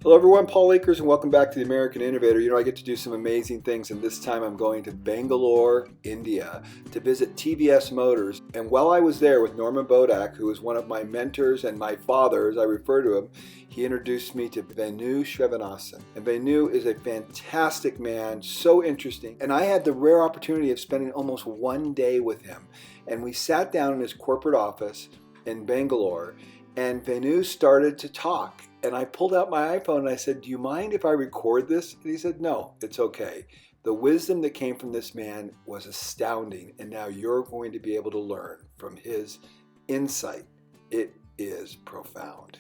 Hello everyone, Paul Akers, and welcome back to the American Innovator. You know, I get to do some amazing things, and this time I'm going to Bangalore, India, to visit TVS Motors. And while I was there with Norman Bodak, who is one of my mentors and my father, as I refer to him, he introduced me to Venu Srinivasan. And Venu is a fantastic man, so interesting. And I had the rare opportunity of spending almost one day with him. And we sat down in his corporate office in Bangalore, and Venu started to talk. And I pulled out my iPhone and I said, "Do you mind if I record this?" And he said, "No, it's okay." The wisdom that came from this man was astounding. And now you're going to be able to learn from his insight. It is profound.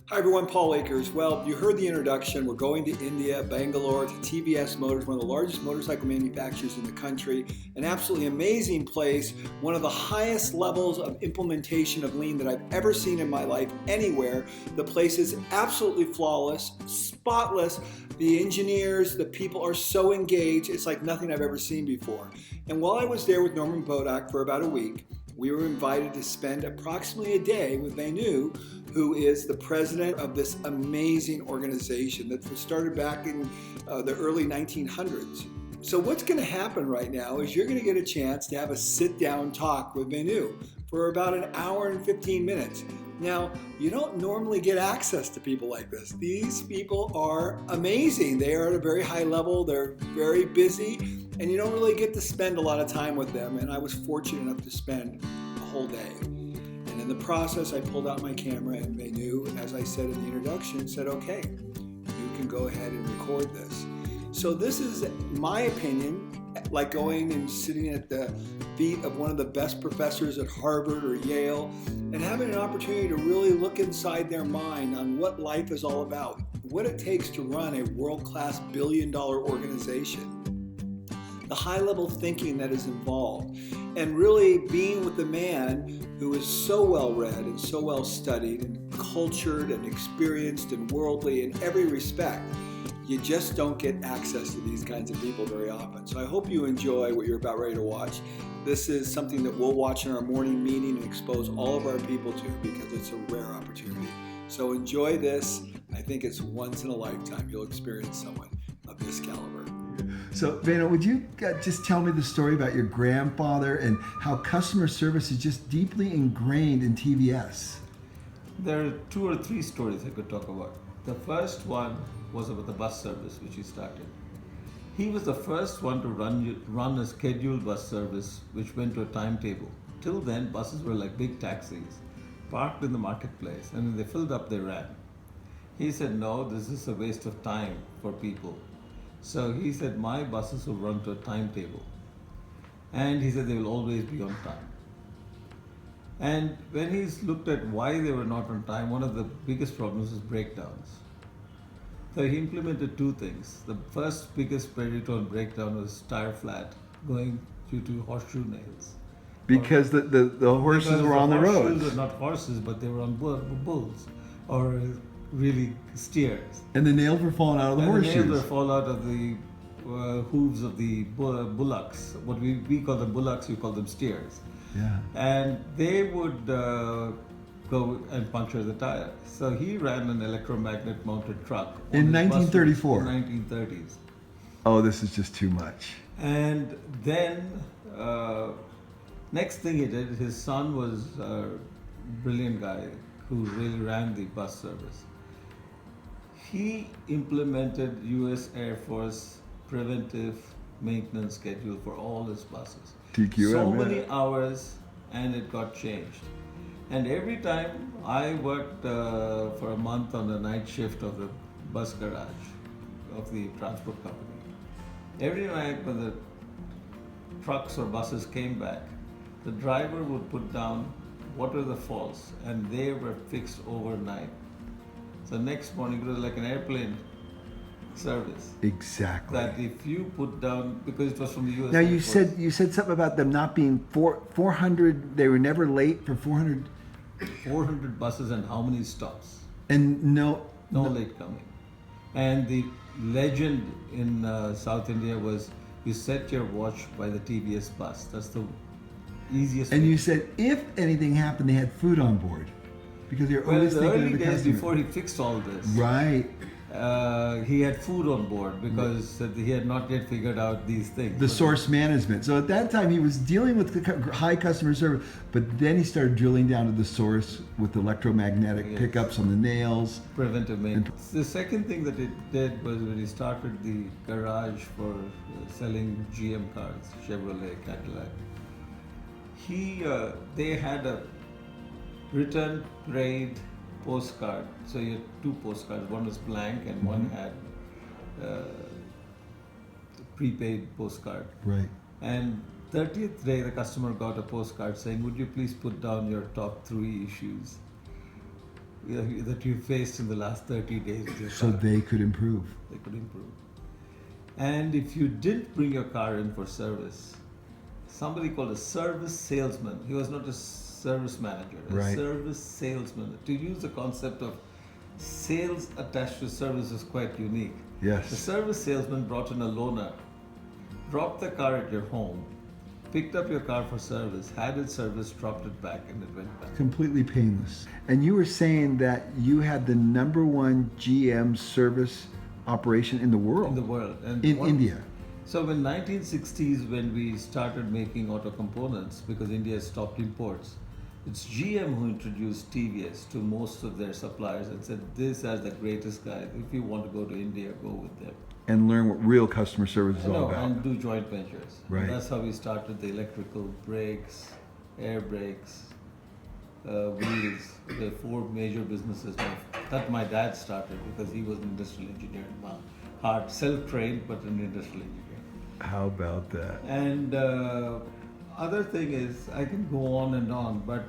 Hi everyone, Paul Akers. Well, you heard the introduction. We're going to India, Bangalore, to TVS Motors, one of the largest motorcycle manufacturers in the country. An absolutely amazing place, one of the highest levels of implementation of Lean that I've ever seen in my life anywhere. The place is absolutely flawless, spotless. The engineers, the people are so engaged. It's like nothing I've ever seen before. And while I was there with Norman Bodak for about a week, we were invited to spend approximately a day with Venu, who is the president of this amazing organization that was started back in the early 1900s. So what's going to happen right now is you're going to get a chance to have a sit-down talk with Venu for about an hour and 15 minutes. Now, you don't normally get access to people like this. These people are amazing. They are at a very high level. They're very busy, and you don't really get to spend a lot of time with them. And I was fortunate enough to spend a whole day. And in the process, I pulled out my camera, and Venu, as I said in the introduction, said, "Okay, you can go ahead and record this." So this is my opinion, like going and sitting at the feet of one of the best professors at Harvard or Yale and having an opportunity to really look inside their mind on what life is all about, what it takes to run a world-class billion-dollar organization, the high-level thinking that is involved, and really being with the man who is so well-read and so well-studied and cultured and experienced and worldly in every respect. You just don't get access to these kinds of people very often. So I hope you enjoy what you're about ready to watch. This is something that we'll watch in our morning meeting and expose all of our people to because it's a rare opportunity. So enjoy this. I think it's once in a lifetime you'll experience someone of this caliber. So, Venu, would you just tell me the story about your grandfather and how customer service is just deeply ingrained in TVS? There are two or three stories I could talk about. The first one was about the bus service, which he started. He was the first one to run a scheduled bus service, which went to a timetable. Till then, buses were like big taxis, parked in the marketplace, and when they filled up, they ran. He said, "No, this is a waste of time for people." So he said, "My buses will run to a timetable." And he said they will always be on time. And when he's looked at why they were not on time, one of the biggest problems is breakdowns. So he implemented two things. The first biggest predictor on breakdown was tire flat, going due to horseshoe nails. Because the horses were on the road. Horseshoes were not horses, but they were on bulls, or really steers. And the nails were falling out of the horseshoes. The nails were fall out of the hooves of the bullocks. What we call them bullocks, you call them steers. Yeah. And they would go and puncture the tire. So he ran an electromagnet mounted truck. In 1934? In 1930s. Oh, this is just too much. And then, next thing he did, his son was a brilliant guy who really ran the bus service. He implemented US Air Force preventive maintenance schedule for all his buses. TQM, so yeah. many hours, and it got changed. And every time I worked for a month on the night shift of the bus garage of the transport company. Every night when the trucks or buses came back, the driver would put down what are the faults, and they were fixed overnight. So next morning it was like an airplane service. Exactly. That if you put down, because it was from the US Now Air you Force. said something about them not being 400. They were never late for 400. 400 buses and how many stops? And no late coming. And the legend in South India was you set your watch by the TVS bus. That's the easiest And way. you said if anything happened, they had food on board because you're Well, in always the thinking early of the days customer. before he fixed all this. Right. He had food on board because he had not yet figured out these things. The source management. So at that time, he was dealing with high customer service, but then he started drilling down to the source with electromagnetic pickups on the nails. Preventive maintenance. The second thing that it did was when he started the garage for selling GM cars, Chevrolet, Cadillac. They had a return trade postcard. So you had two postcards. One was blank and one had prepaid postcard. Right. And 30th day, the customer got a postcard saying, "Would you please put down your top 3 issues that you faced in the last 30 days with your So car?" they could improve. They could improve. And if you didn't bring your car in for service, somebody called a service salesman, he was not a service manager, a service salesman. To use the concept of sales attached to service is quite unique. Yes. The service salesman brought in a loaner, dropped the car at your home, picked up your car for service, had it serviced, dropped it back, and it went back. Completely painless. And you were saying that you had the #1 GM service operation in the world. In the world. And in India. So in 1960s, when we started making auto components, because India stopped imports, it's GM who introduced TVS to most of their suppliers and said, "This is the greatest guy. If you want to go to India, go with them." And learn what real customer service is all about. And do joint ventures. Right. And that's how we started the electrical brakes, air brakes, wheels. The 4 major businesses that my dad started because he was an industrial engineer. Hard, self-trained, but an industrial engineer. How about that? And other thing is, I can go on, but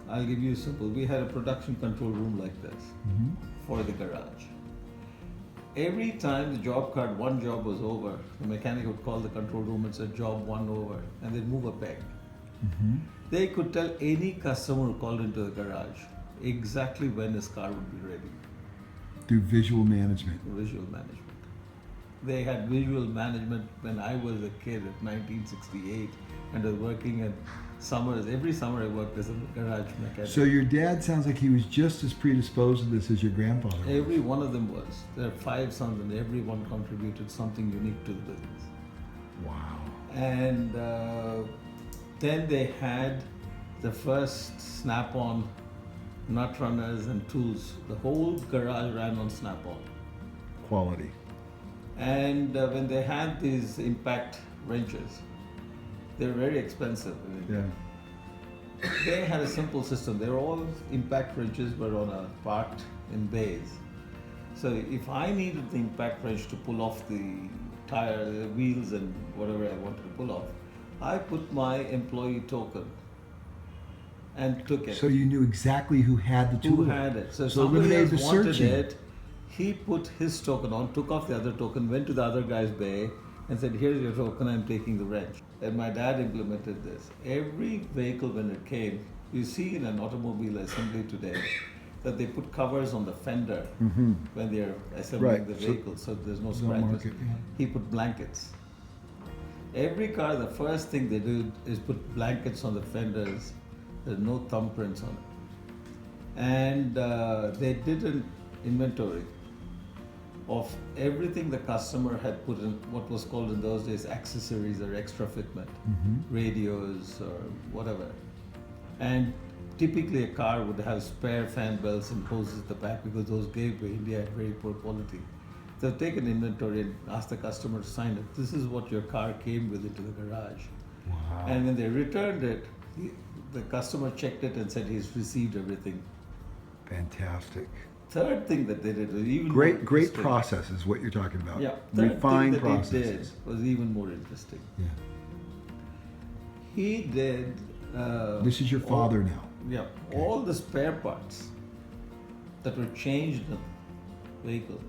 I'll give you a simple. We had a production control room like this for the garage. Every time the job card, one job was over, the mechanic would call the control room and say, "Job 1 over," and they'd move a peg. They could tell any customer who called into the garage exactly when his car would be ready. Through visual management. Visual management. They had visual management when I was a kid at 1968 and was working at summers. Every summer I worked as a garage mechanic. So your dad sounds like he was just as predisposed to this as your grandfather was. Every one of them was. There are 5 sons and every one contributed something unique to the business. Wow. And then they had the first snap-on nut runners and tools. The whole garage ran on snap-on. Quality. And when they had these impact wrenches, they were very expensive. Yeah. They had a simple system. They were all impact wrenches, but parked in bays. So if I needed the impact wrench to pull off the tire, the wheels, and whatever I wanted to pull off, I put my employee token and took it. So you knew exactly who had the tool. Who had it? So somebody eliminated else the wanted searching. it. He put his token on, took off the other token, went to the other guy's bay, and said, "Here's your token. I'm taking the wrench." And my dad implemented this. Every vehicle when it came, you see in an automobile assembly today that they put covers on the fender when they're assembling Right. the vehicle, so there's no No scratches. market, yeah. He put blankets. Every car, the first thing they do is put blankets on the fenders. There's no thumbprints on it. And they did an inventory of everything the customer had put in, what was called in those days accessories or extra fitment, radios or whatever. And typically a car would have spare fan belts and hoses at the back because those gave way. India had very poor quality. So take an inventory and ask the customer to sign it. This is what your car came with into the garage. Wow. And when they returned it, the customer checked it and said he's received everything. Fantastic. Third thing that they did was even more Great interesting. process is what you're talking about. Yeah, third Refined thing that processes. he did was even more interesting. Yeah. He did. This is your father now. Yeah, Okay. all the spare parts that were changed in the vehicle.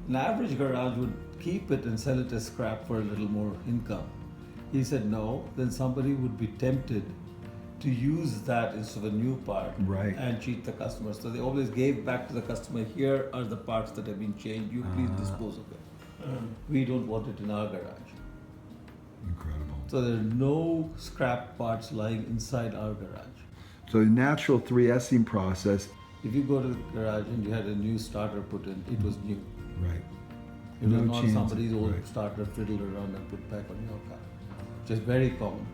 An average garage would keep it and sell it as scrap for a little more income. He said no, then somebody would be tempted to use that instead of a new part Right. and cheat the customer. So they always gave back to the customer, "Here are the parts that have been changed, you please dispose of it. We don't want it in our garage." Incredible. So there are no scrap parts lying inside our garage. So the natural 3S'ing process. If you go to the garage and you had a new starter put in, it was new. Right. It No was not chance. somebody's old Right. starter fiddled around and put back on your car, which is very common.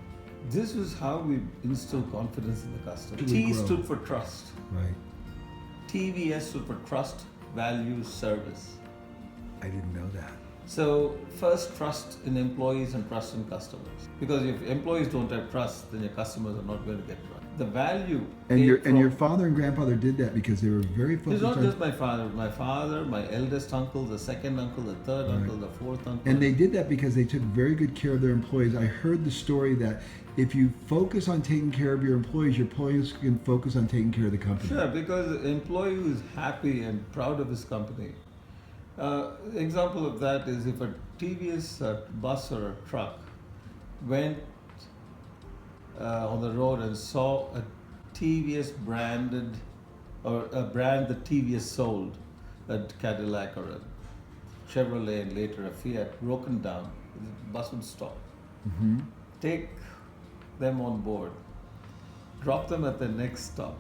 This is how we instill confidence in the customer. We T grow. stood for trust. Right. TVS stood for trust, value, service. I didn't know that. So first, trust in employees and trust in customers. Because if employees don't have trust, then your customers are not going to get trust. The value. And came your from- father and grandfather did that because they were very It's focused not on. just my father. My father, my eldest uncle, the second uncle, the third Right. uncle, the fourth uncle. And they did that because they took very good care of their employees. I heard the story that if you focus on taking care of your employees can focus on taking care of the company. Sure, because the employee who is happy and proud of his company. Example of that is if a TVS bus or a truck went on the road and saw a TVS branded or a brand that TVS sold, a Cadillac or a Chevrolet and later a Fiat broken down, the bus would stop. Mm-hmm. Take them on board, drop them at the next stop,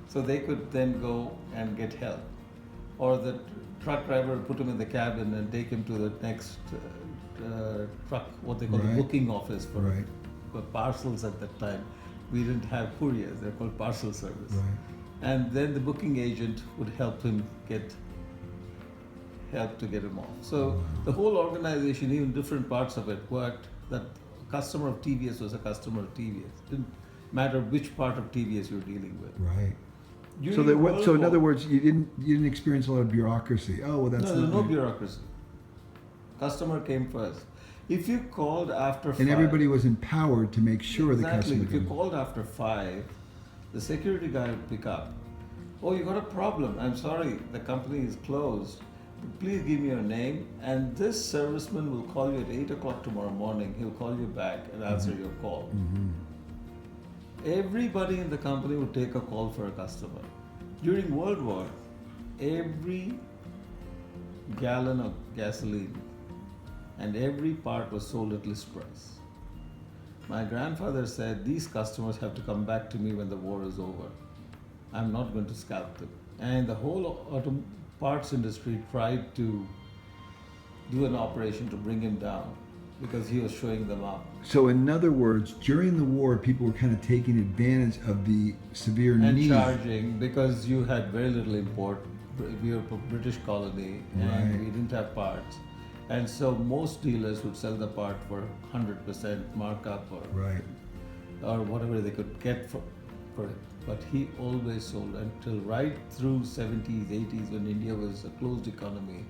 so they could then go and get help. Or the truck driver would put him in the cabin and take him to the next truck, what they call Right. the booking office Right. for parcels at that time. We didn't have couriers, they're called parcel service. Right. And then the booking agent would help him get help to get him off. So the whole organization, even different parts of it, worked that customer of TVS was a customer of TVS. Didn't matter which part of TVS you're dealing with. Right. During So that World so in other War- words, you didn't experience a lot of bureaucracy. Oh well, that's no, there's not no good. bureaucracy. Customer came first. If you called after And 5, everybody was empowered to make sure the exactly. customer If you comes. called after 5, the security guy would pick up. Oh, you got a problem. I'm sorry, the company is closed. Please give me your name. And this serviceman will call you at 8 o'clock tomorrow morning. He'll call you back and answer your call. Mm-hmm. Everybody in the company would take a call for a customer. During World War, every gallon of gasoline and every part was sold at list price. My grandfather said, these customers have to come back to me when the war is over. I'm not going to scalp them. And the whole auto parts industry tried to do an operation to bring him down because he was showing them up. So in other words, during the war, people were kind of taking advantage of the severe And need. charging because you had very little import. We were a British colony and Right. we didn't have parts. And so most dealers would sell the part for 100% markup Right. or whatever they could get for it. But he always sold until right through 70s, 80s when India was a closed economy,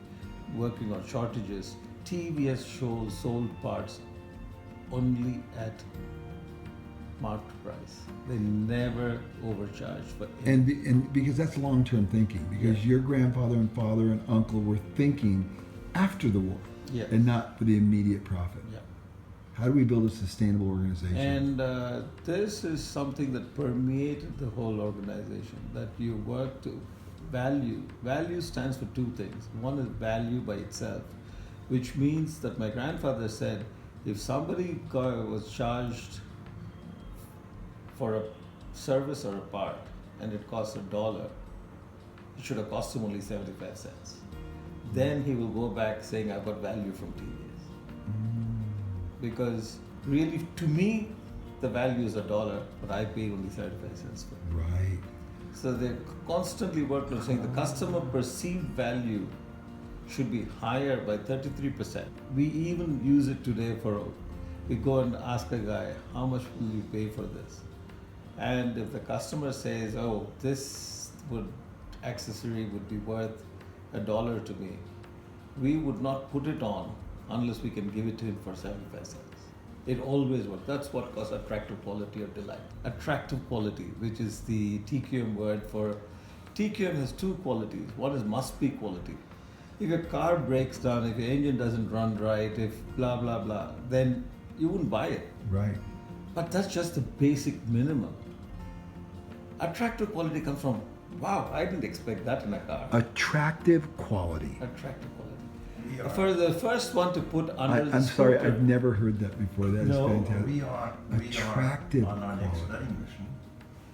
working on shortages. TVS sold parts only at marked price. They never overcharged for anything. And because that's long-term thinking, because Yeah. your grandfather and father and uncle were thinking after the war Yes. and not for the immediate profit. Yeah. How do we build a sustainable organization? And this is something that permeated the whole organization, that you work to value. Value stands for two things. One is value by itself, which means that my grandfather said, if somebody was charged for a service or a part and it costs $1, it should have cost him only 75 cents. Then he will go back saying, I've got value from TVS. Because really, to me, the value is $1, but I pay only 75 cents for it. Right. So they constantly work on saying the customer perceived value should be higher by 33%. We even use it today we go and ask a guy, how much will you pay for this? And if the customer says, oh, this accessory would be worth $1 to me, we would not put it on unless we can give it to him for 75 cents. It always works. That's what causes attractive quality or delight. Attractive quality, which is the TQM word for... TQM has two qualities. One is must-be quality. If your car breaks down, if your engine doesn't run right, if blah, blah, blah, then you wouldn't buy it. Right. But that's just the basic minimum. Attractive quality comes from, wow, I didn't expect that in a car. Attractive quality. Attractive quality. For the first one to put under the I'm sorry, scooter- I've never heard that before. That is No. fantastic. We are Attractive on our next quality. study mission.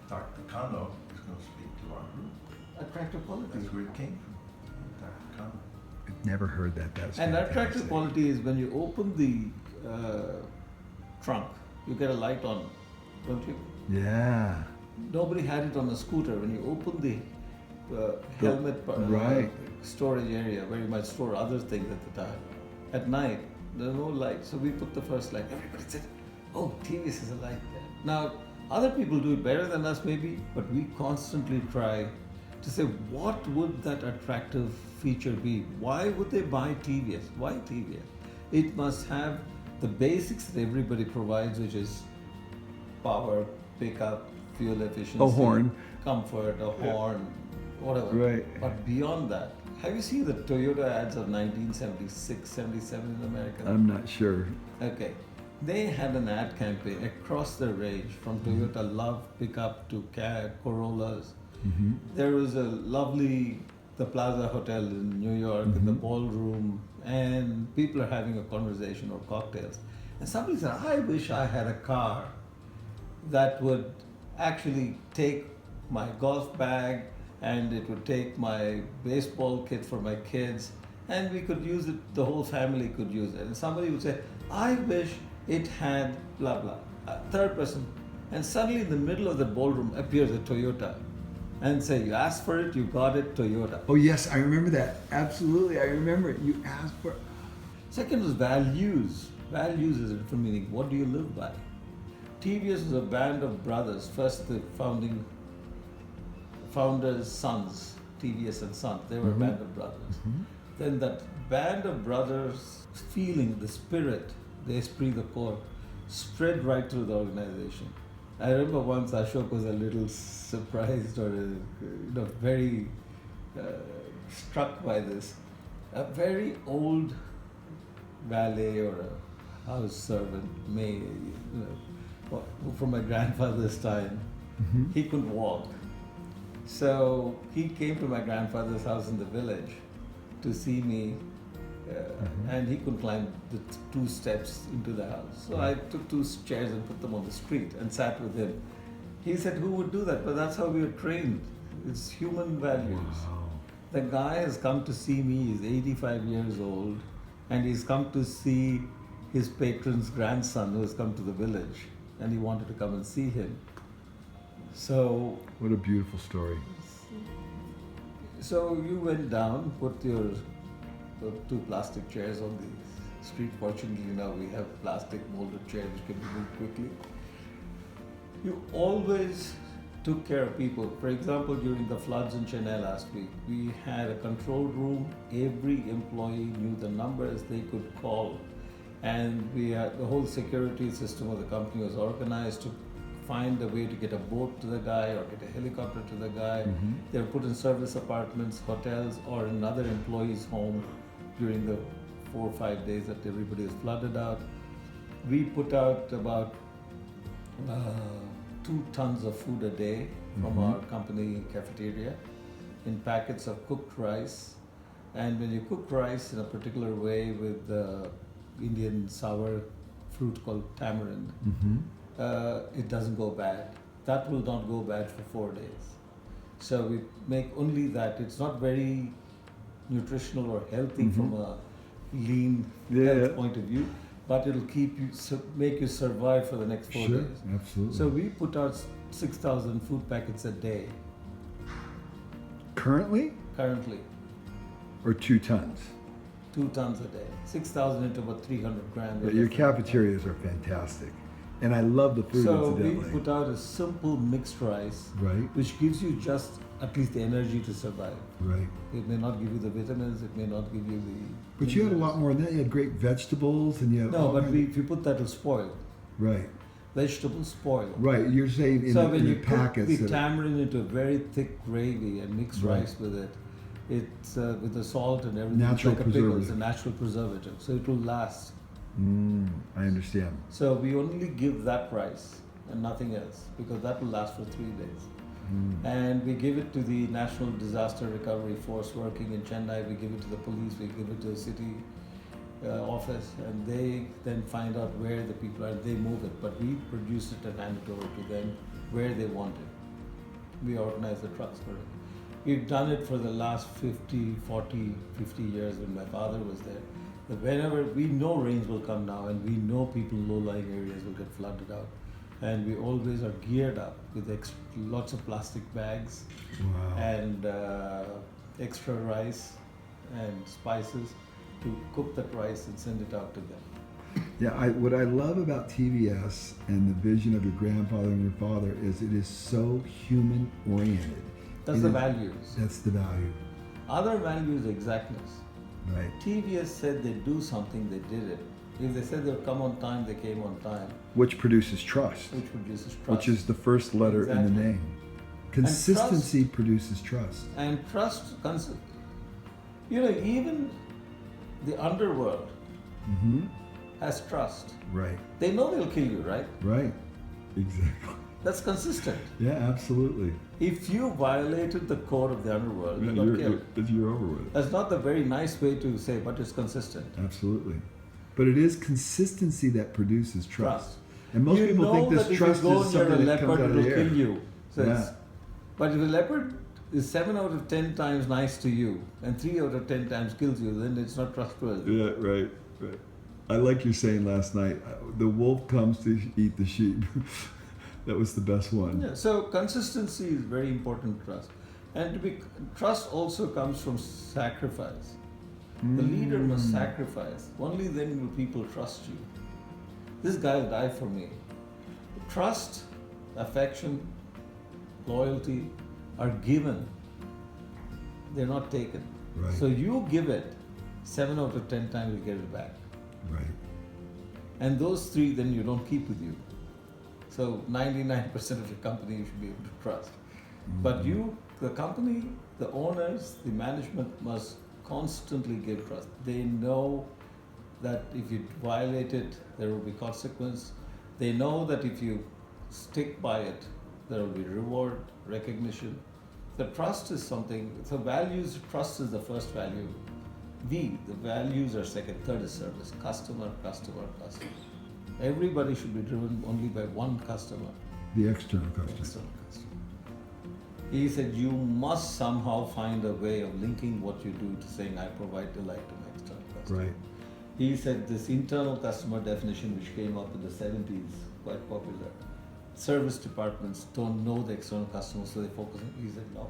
Dr. Kano is going to speak to our group. Attractive quality. That's where it came from. Dr. Kano. Never heard that. That's And fantastic. attractive quality is when you open the trunk, you get a light on, don't you? Yeah. Nobody had it on a scooter. When you open the helmet Right. storage area where you might store other things at the time, at night, there are no light. So we put the first light. Everybody said, oh, TVS has a light there. Now, other people do it better than us maybe, but we constantly try to say, what would that attractive feature be? Why would they buy TVS? Why TVS? It must have the basics that everybody provides, which is power, pickup, fuel efficiency, A horn. comfort, a horn, whatever. Right. But beyond that, have you seen the Toyota ads of 1976, 77 in America? I'm not sure. Okay. They had an ad campaign across the range from Toyota Love pickup to Corollas. Mm-hmm. There was a lovely, the Plaza Hotel in New York, in the ballroom, and people are having a conversation or cocktails. And somebody said, I wish I had a car that would actually take my golf bag and it would take my baseball kit for my kids and we could use it, the whole family could use it. And somebody would say, I wish it had blah blah. A third person, and suddenly in the middle of the ballroom appears a Toyota and say, you asked for it, you got it, Toyota. Oh yes, I remember that. Absolutely, I remember it. You asked for. Second is values. Values is a different meaning. What do you live by? TVS is a band of brothers. First, the founders' sons, TVS and Sons, they were a band of brothers. Then that band of brothers feeling, the spirit, the esprit de corps, spread right through the organization. I remember once Ashok was a little surprised or very struck by this. A very old valet or a house servant, from my grandfather's time, he couldn't walk. So he came to my grandfather's house in the village to see me, and he couldn't climb the two steps into the house. So I took two chairs and put them on the street and sat with him. He said, who would do that? But that's how we were trained. It's human values. Wow. The guy has come to see me, he's 85 years old, and he's come to see his patron's grandson who has come to the village, and he wanted to come and see him. So What a beautiful story. So you went down, put your two plastic chairs on the street. Fortunately now we have plastic molded chairs which can be moved quickly. You always took care of people. For example, during the floods in Chennai last week, we had a control room. Every employee knew the numbers they could call. And we had the whole security system of the company was organized to find a way to get a boat to the guy or get a helicopter to the guy. They were put in service apartments, hotels, or in another employee's home during the 4 or 5 days that everybody was flooded out. We put out about 2 tons of food a day from our company cafeteria in packets of cooked rice. And when you cook rice in a particular way with Indian sour fruit called tamarind, it doesn't go bad. That will not go bad for 4 days. So we make only that. It's not very nutritional or healthy from a lean health point of view, but it'll keep you, make you survive for the next 4 Sure, days. absolutely. So we put out 6,000 food packets a day Currently, currently, or 2 tons? 2 tons a day, 6,000 into about 300 grand. Yeah, your cafeterias are fantastic. And I love the food, So we incidentally. put out a simple mixed rice, Right, which gives you just at least the energy to survive. right. It may not give you the vitamins, it may not give you the... But you had a lot minerals. more than that. You had great vegetables and you had No, all but kinds if you put that, it'll spoil. Right, Vegetables spoil. right. You're saying in, So the, when in you the cook packets the that are- tamarind into a very thick gravy and mix Right. rice with it, it's with the salt and everything, Natural it's like a pickle, it's a preservative. natural preservative. So it will last. I understand. So we only give that rice and nothing else because that will last for 3 days. And we give it to the National Disaster Recovery Force working in Chennai, we give it to the police, we give it to the city office, and they then find out where the people are, they move it, but we produce it and hand it over to them where they want it. We organize the trucks for it. We've done it for the last 50, 40, 50 years when my father was there. But whenever we know rains will come now and we know people in low-lying areas will get flooded out. And we always are geared up with lots of plastic bags Wow. and extra rice and spices to cook that rice and send it out to them. Yeah, what I love about TVS and the vision of your grandfather and your father is it is so human oriented. That's the values. That's the value, Other value is exactness. right? TVS said they'd do something, they did it. If they said they'd come on time, they came on time, Which produces trust, which produces trust. which is the first letter in Exactly. the name. Consistency produces trust. And trust, even the underworld Mm-hmm. has trust. Right, They know they'll kill you, right? right, exactly. That's consistent. Yeah, absolutely. If you violated the code of the underworld, you got killed. You're over with it. That's not the very nice way to say, but it's consistent. Absolutely. But it is consistency that produces trust. Trust. And most You people know think that this trust if you go is near a something that comes leopard, out of the it'll air. kill you. So Yeah. but if a leopard is 7 out of 10 times nice to you and 3 out of 10 times kills you, then it's not trustworthy. Yeah, right, right. I like you saying last night, the wolf comes to eat the sheep. That was the best one. Yeah, so consistency is very important trust. And trust also comes from sacrifice. The leader must sacrifice. Only then will people trust you. This guy will die for me. Trust, affection, loyalty are given. They're not taken. Right. So you give it, 7 out of 10 times you get it back. Right. And those 3 then you don't keep with you. So 99% of your company you should be able to trust. But you, the company, the owners, the management must constantly give trust. They know that if you violate it, there will be consequence. They know that if you stick by it, there will be reward, recognition. The trust is something, so values, trust is the first value. The values are second, third is service. Customer, customer, customer. Everybody should be driven only by one customer. The external customer. External customer. He said you must somehow find a way of linking what you do to saying I provide delight to my external customer. Right. He said this internal customer definition which came up in the 70s, quite popular. Service departments don't know the external customer, so they focus on. He said no.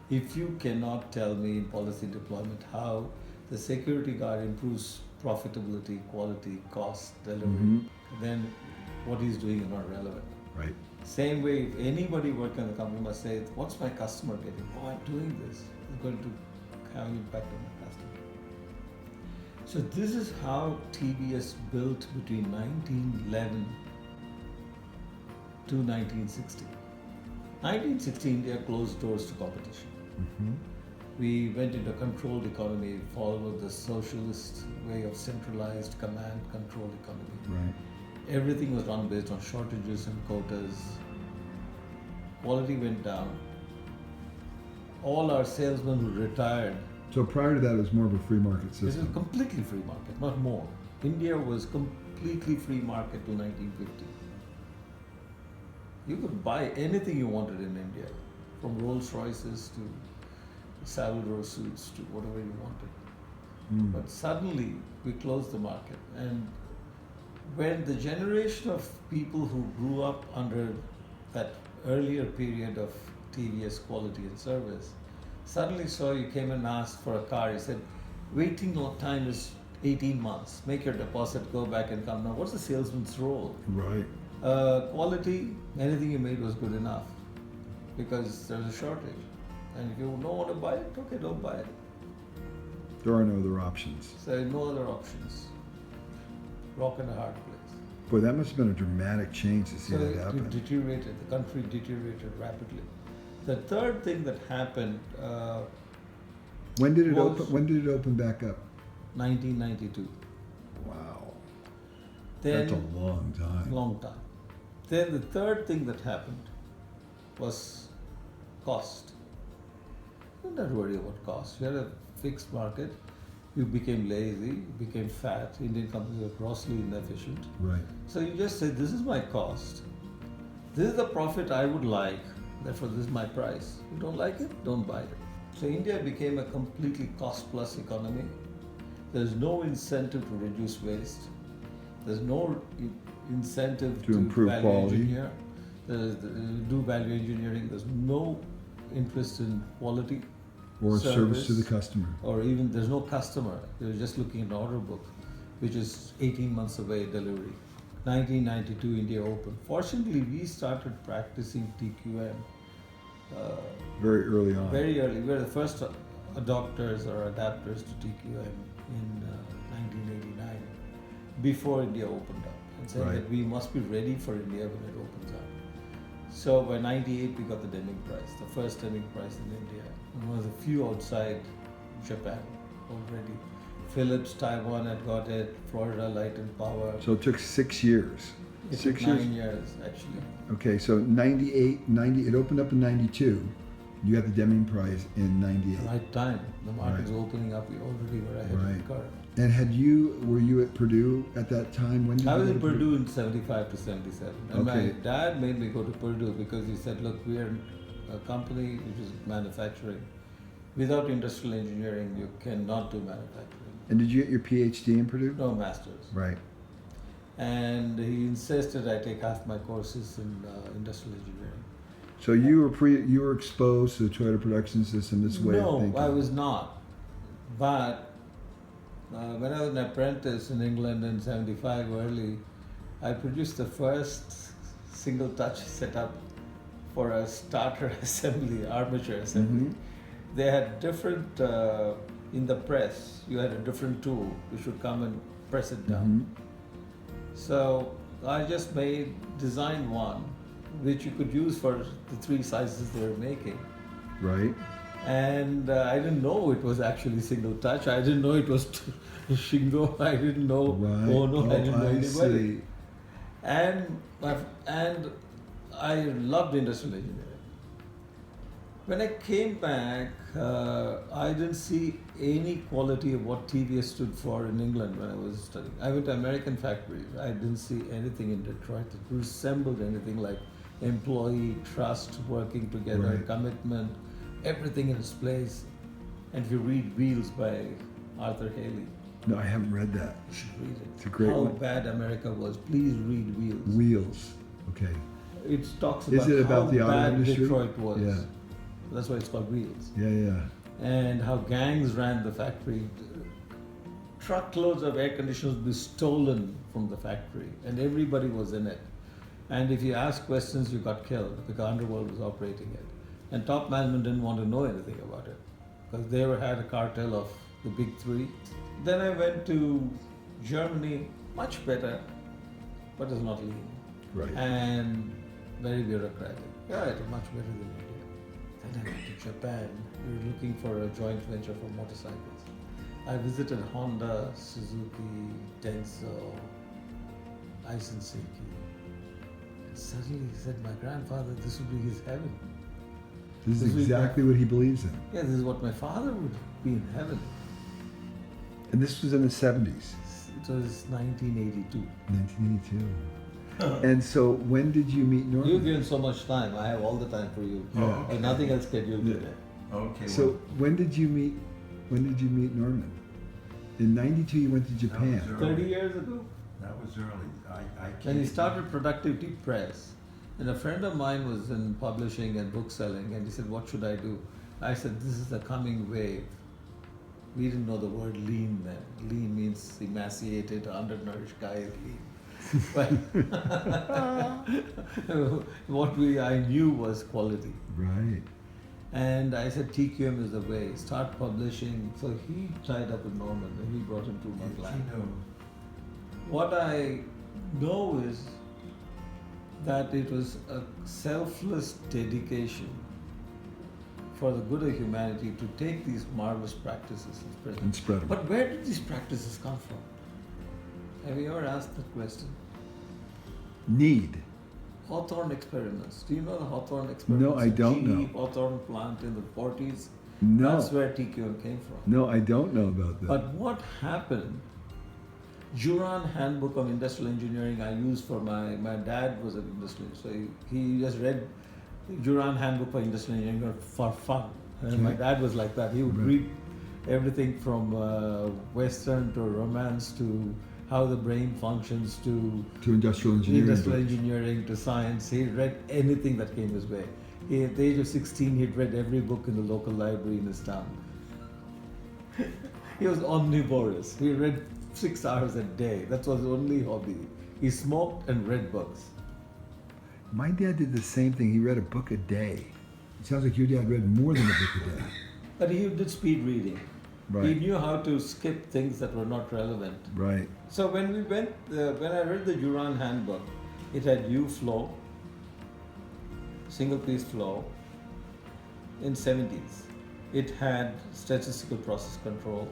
If you cannot tell me in policy deployment how the security guard improves profitability, quality, cost, delivery, then what he's doing is not relevant. Right. Same way, if anybody working in the company must say, what's my customer getting? Oh, I'm doing this. It's going to have an impact on my customer. So this is how TVS built between 1911 to 1960. 1960, India closed doors to competition. We went into a controlled economy, followed the socialist way of centralized command control economy. Right. Everything was run based on shortages and quotas. Quality went down. All our salesmen who retired. So prior to that, it was more of a free market This is system. completely free market, not more. India was completely free market till 1950. You could buy anything you wanted in India, from Rolls Royces to Savile suits to whatever you wanted. But suddenly we closed the market, and when the generation of people who grew up under that earlier period of TVS quality and service suddenly saw you came and asked for a car, he said, waiting time is 18 months, make your deposit, go back and come. Now what's the salesman's role? Right. Quality, anything you made was good enough because there's a shortage. And if you don't want to buy it, okay, don't buy it. There are no other options. So no other options. Rock in a hard place. Boy, that must have been a dramatic change to see So that it happen. deteriorated, the country deteriorated rapidly. The third thing that happened, When did it was- open? When did it open back up? 1992. Wow. Then, That's a long time. long time. Then the third thing that happened was cost. You don't have to worry about cost. You had a fixed market. You became lazy, you became fat. Indian companies were grossly inefficient. Right. So you just say, this is my cost. This is the profit I would like. Therefore, this is my price. You don't like it? Don't buy it. So India became a completely cost-plus economy. There's no incentive to reduce waste. There's no incentive To improve value quality. engineer. Do value engineering. There's no interest in quality Or service to the customer. or even there's no customer. They're just looking at an order book, which is 18 months away delivery. 1992, India opened. Fortunately, we started practicing TQM Very early on. very early. We were the first adopters or adapters to TQM in 1989, before India opened up, and saying Right. that we must be ready for India when it opens up. So by 98, we got the Deming Prize, the first Deming Prize in India. And one of the few outside Japan already. Philips, Taiwan had got it, Florida Light and Power. So it took 6 years. It 6 took years. 9 years, actually. Okay, so 98, 90, it opened up in 92. You got the Deming Prize in 98. Right time. The market was Right. opening up. We already were ahead of Right. the curve. And were you at Purdue at that time? When did I you was go in to Purdue in 75 to 77. And Okay. my dad made me go to Purdue because he said, look, we are a company which is manufacturing. Without industrial engineering, you cannot do manufacturing. And did you get your PhD in Purdue? No masters. Right. And he insisted I take half my courses in industrial engineering. So you were exposed to the Toyota production system, this way of thinking. No, I was not. But when I was an apprentice in England in 75 early, I produced the first single touch setup for a starter assembly, armature assembly. Mhm. They had different, in the press, you had a different tool which would come and press it down. Mhm. So I just designed one which you could use for the 3 sizes they were making. Right. And I didn't know it was actually single touch. I didn't know it was Shingo. I didn't know Right. Ono. I didn't know I anybody. see. And I loved industrial engineering. When I came back, I didn't see any quality of what TVS stood for in England when I was studying. I went to American factories. I didn't see anything in Detroit that resembled anything like employee trust, working together, Right. commitment, everything in its place. And if you read Wheels by Arthur Haley, No, I haven't read that. you should read it. It's a great How one. bad America was. Please read Wheels. Wheels. Okay. It talks Is about, it about how the auto bad industry? Detroit was. Yeah. That's why it's called Wheels. Yeah, yeah. And how gangs ran the factory. Truckloads of air conditioners would be stolen from the factory, and everybody was in it. And if you asked questions, you got killed because underworld was operating it. And top management didn't want to know anything about it because they had a cartel of the big 3. Then I went to Germany, much better, but it's not lean. Right. And very bureaucratic. Yeah, it was much better than India. Then I went to Japan. We were looking for a joint venture for motorcycles. I visited Honda, Suzuki, Denso, Aisin Seiki. And suddenly he said, my grandfather, this would be his heaven. This is This week, exactly what he believes in. Yeah, this is what my father would be in heaven. And this was in the 70s, It was 1982. 1982. And so when did you meet Norman? You've given so much time. I have all the time for you. Yeah. I have nothing else scheduled Yeah. today. Okay. So when did you meet Norman? In 92 you went to Japan. That was early. 30 years ago? That was early. I When he came- started Productivity Press, and a friend of mine was in publishing and book selling, and he said, what should I do? I said, this is the coming wave. We didn't know the word lean then. Lean means emaciated, undernourished guy is lean. But what I knew was quality. Right. And I said, TQM is the way. Start publishing. So he tied up with Norman and he brought him to my You client. know, What I know is that it was a selfless dedication for the good of humanity to take these marvelous practices and spread them. And spread 'em. But where did these practices come from? Have you ever asked that question? Need. Hawthorne experiments. Do you know the Hawthorne experiments? No, I don't know. GE Hawthorne plant in the 40s. No. That's where TQM came from. No, I don't know about that. But what happened? Juran Handbook of Industrial Engineering I used for my dad was an industrial engineer, so he just read Juran Handbook for Industrial Engineering for fun. And Okay. my dad was like that. He would Right. read everything from Western to romance to how the brain functions to industrial engineering. industrial books. engineering to science. He read anything that came his way. At the age of 16, he'd read every book in the local library in his town. He was omnivorous. He read 6 hours a day. That was his only hobby. He smoked and read books. My dad did the same thing. He read a book a day. It sounds like your dad read more than a book a day. But he did speed reading. He Right. knew how to skip things that were not relevant. Right. So when we went, when I read the Juran Handbook, it had U flow, single piece flow, in 70s. It had statistical process control.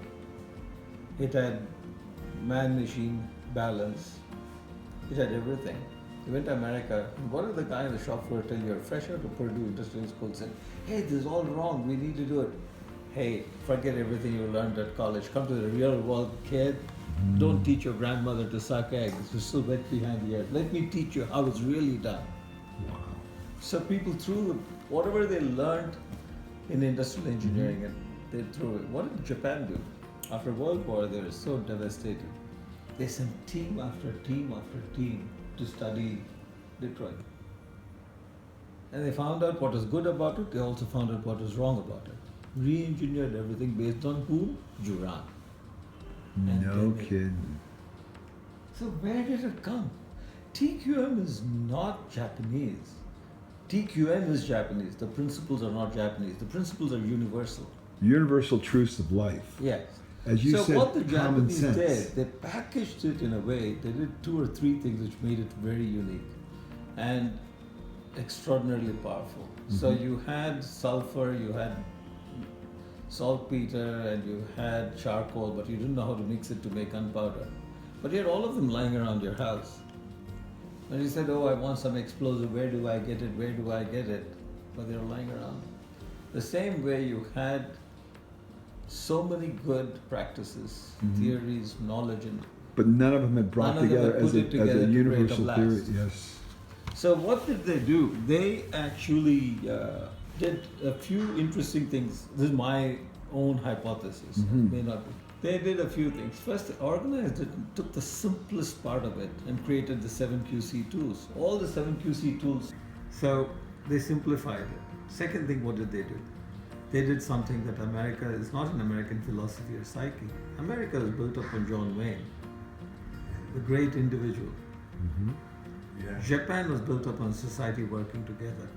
It had man-machine balance. It had everything. We went to America. What did the guy in the shop floor tell you? Fresh out of Purdue Industrial School said, hey, this is all wrong. We need to do it. Hey, forget everything you learned at college. Come to the real world, kid. Don't teach your grandmother to suck eggs. You're still wet behind the ears. Let me teach you how it's really done. Wow. So people threw whatever they learned in industrial engineering and they threw it. What did Japan do? After World War, they were so devastated. They sent team after team after team to study Detroit. And they found out what was good about it. They also found out what was wrong about it. Re-engineered everything based on whom? Juran. And No then they- kidding. So where did it come? TQM is not Japanese. TQM is Japanese. The principles are not Japanese. The principles are universal. Universal truths of life. Yes. As you So said, what the common Japanese sense. did, they packaged it in a way, they did 2 or 3 things which made it very unique and extraordinarily powerful. So you had sulfur, you had saltpeter, and you had charcoal, but you didn't know how to mix it to make gunpowder. But you had all of them lying around your house. And you said, oh, I want some explosive, where do I get it, where do I get it? But they were lying around. The same way you had so many good practices, theories, knowledge, and But none of them had brought None of them together had as put a, it together as a to create a universal theory. blast. Yes. so what did they do? They actually did a few interesting things. This is my own hypothesis. It may not be. They did a few things. First, they organized it and took the simplest part of it and created the 7QC tools. All the 7QC tools. So they simplified it. Second thing, what did they do? They did something that America is not an American philosophy or psyche. America is built up on John Wayne, the great individual. Yeah. Japan was built up on society working together.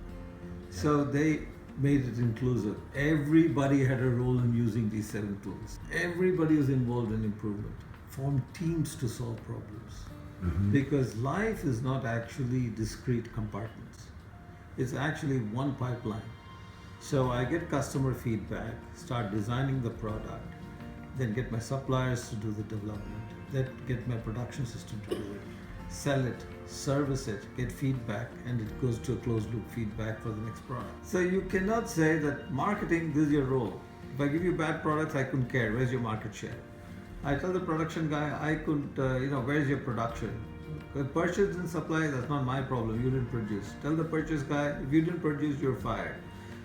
So they made it inclusive. Everybody had a role in using these 7 tools. Everybody was involved in improvement. Formed teams to solve problems. Because life is not actually discrete compartments. It's actually one pipeline. So I get customer feedback, start designing the product, then get my suppliers to do the development, then get my production system to do it, sell it, service it, get feedback, and it goes to a closed loop feedback for the next product. So you cannot say that marketing, this is your role. If I give you bad products, I couldn't care. Where's your market share? I tell the production guy, I couldn't, where's your production? If purchase and supply, that's not my problem. You didn't produce. Tell the purchase guy, if you didn't produce, you're fired.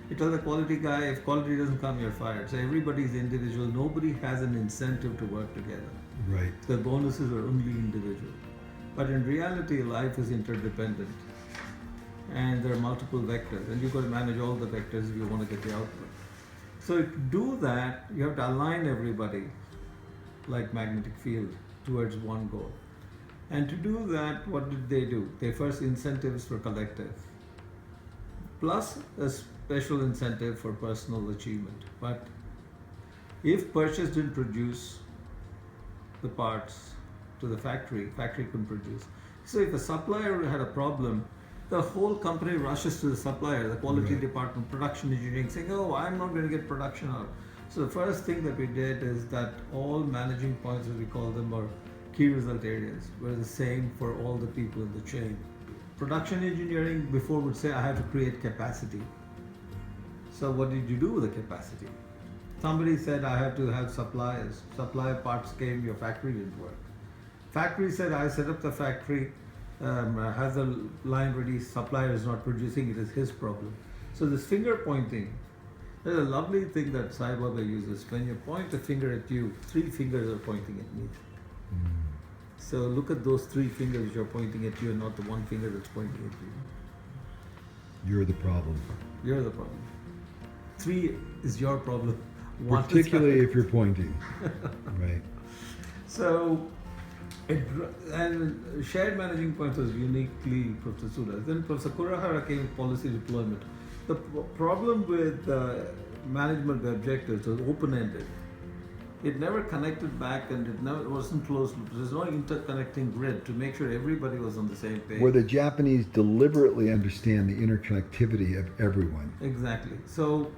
You tell the quality guy, if quality doesn't come, you're fired. So everybody's individual. Nobody has an incentive to work together. Right. The bonuses are only individual. But in reality, life is interdependent. And there are multiple vectors. And you've got to manage all the vectors if you want to get the output. So to do that, you have to align everybody like magnetic field towards one goal. And to do that, what did they do? They first incentives for collective, plus a special incentive for personal achievement. But if purchase didn't produce the parts to the factory couldn't produce. So if a supplier had a problem, the whole company rushes to the supplier, the quality department, production engineering, saying, oh, I'm not going to get production out. So the first thing that we did is that all managing points, as we call them, or key result areas, were the same for all the people in the chain. Production engineering before would say, I have to create capacity. So what did you do with the capacity? Somebody said, I have to have suppliers. Supply parts came, your factory didn't work. Factory said, I set up the factory, has a line ready, supplier is not producing, it is his problem. So this finger pointing, there's a lovely thing that Sai Baba uses. When you point a finger at you, 3 fingers are pointing at me. So look at those 3 fingers which are pointing at you and not the one finger that's pointing at you. You're the problem. You're the problem. 3 is your problem. 1 is Particularly if you're pointing. Right. So, and shared managing points was uniquely Professor Sula. Then Professor Kurahara came with policy deployment. The problem with management by objectives was open-ended. It never connected back and it wasn't closed. There's no interconnecting grid to make sure everybody was on the same page. Where the Japanese deliberately understand the interconnectivity of everyone. Exactly. So,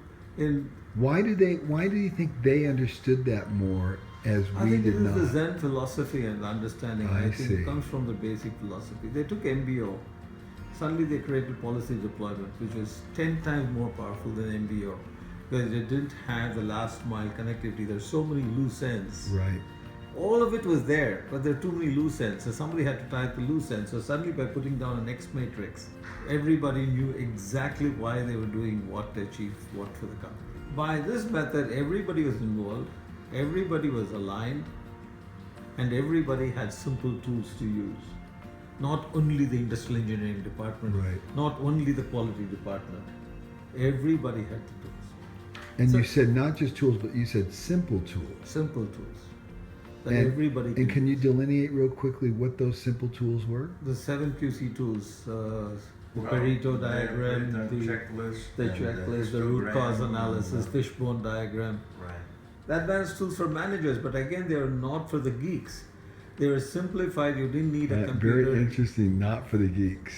Why do you think they understood that more as I we think did it is not? the Zen philosophy and understanding. I think see. it comes from the basic philosophy. They took MBO. Suddenly they created policy deployment, which is 10 times more powerful than MBO. Because they didn't have the last mile connectivity. There's so many loose ends. Right. All of it was there, but there are too many loose ends. So somebody had to tie up the loose ends. So suddenly by putting down an X matrix, everybody knew exactly why they were doing what to achieve what for the company. By this method, everybody was involved, everybody was aligned, and everybody had simple tools to use. Not only the industrial engineering department, Right. not only the quality department. Everybody had the tools. And So- you said not just tools, but you said simple tools. Simple tools. That And- everybody And could can you delineate real quickly what those simple tools were? The 7 QC tools, the Well, Pareto the diagram, the checklist, the and checklist, the root cause histogram, analysis, and, fishbone diagram. Right. The advanced tools for managers, but again, they are not for the geeks. They were simplified. You didn't need a computer. Very interesting, not for the geeks.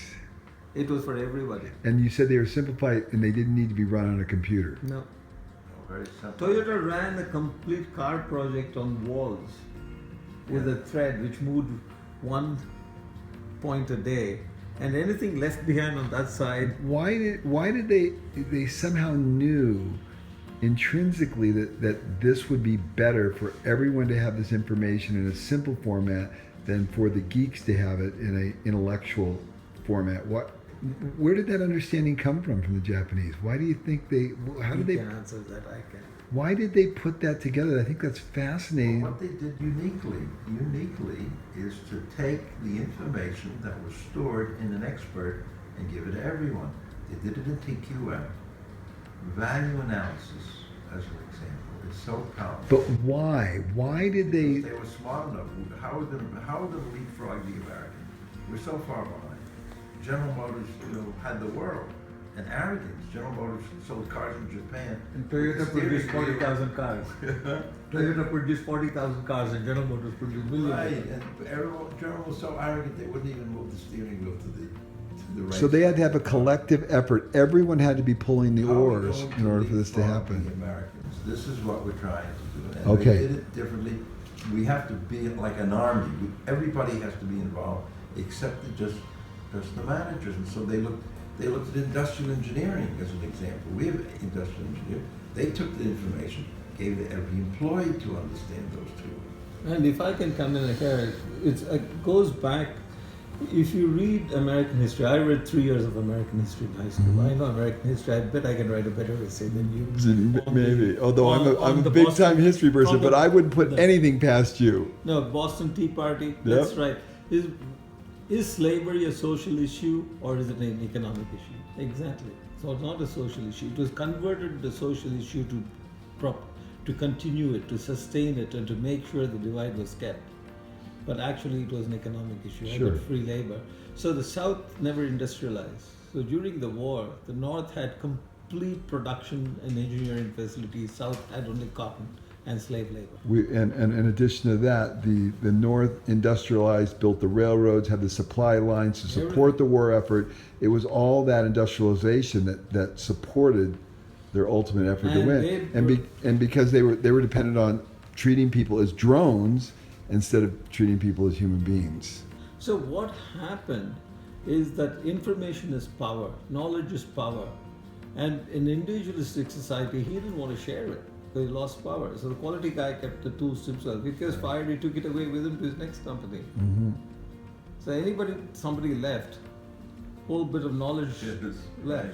It was for everybody. And you said they were simplified and they didn't need to be run on a computer. No. Oh, very simple. Toyota ran a complete car project on walls with a thread which moved 1 point a day, and anything left behind on that side. Why did they somehow knew intrinsically that this would be better for everyone to have this information in a simple format than for the geeks to have it in a intellectual format? Where did that understanding come from the Japanese? Why do you think how did You they can answer that, I can. why did they put that together? I think that's fascinating. What they did uniquely is to take the information that was stored in an expert and give it to everyone. They did it in TQM. Value analysis, as an example, is so powerful. But why? Why did they? They were smart enough. How would the leapfrog the American? We're so far behind. General Motors, had the world and arrogance. General Motors sold cars in Japan. And Toyota produced 40,000 cars. Toyota produced 40,000 cars and General Motors produced millions. Right, and General was so arrogant they wouldn't even move the steering wheel to the right. So they had to have a collective effort. Everyone had to be pulling the How are we oars going in order for this to leapfrog the happen. Americans? This is what we're trying to do. And Okay. They did it differently. We have to be like an army. Everybody has to be involved, except just the managers. And so they looked at industrial engineering as an example. We have industrial engineering. They took the information, gave it to every employee to understand those tools. And if I can come in here, it goes back. If you read American history, I read 3 years of American history in high school. I know American history. I bet I can write a better essay than you. Maybe. Although on I'm a the big Boston- time history person, on the- but I wouldn't put the- anything past you. No, Boston Tea Party. Yep. That's right. Is slavery a social issue or is it an economic issue? Exactly. So it's not a social issue. It was converted to social issue to continue it, to sustain it, and to make sure the divide was kept. But actually, it was an economic issue. I Sure. got free labor. So the South never industrialized. So during the war, the North had complete production and engineering facilities. South had only cotton and slave labor. And in addition to that, the North industrialized, built the railroads, had the supply lines to support the war effort. It was all that industrialization that supported their ultimate effort to And win. And because they were dependent on treating people as drones instead of treating people as human beings. So what happened is that information is power, knowledge is power. And in individualistic society, he didn't want to share it. So he lost power. So the quality guy kept the tools to himself. If he was fired, he took it away with him to his next company. So somebody left, whole bit of knowledge Yes, left. right.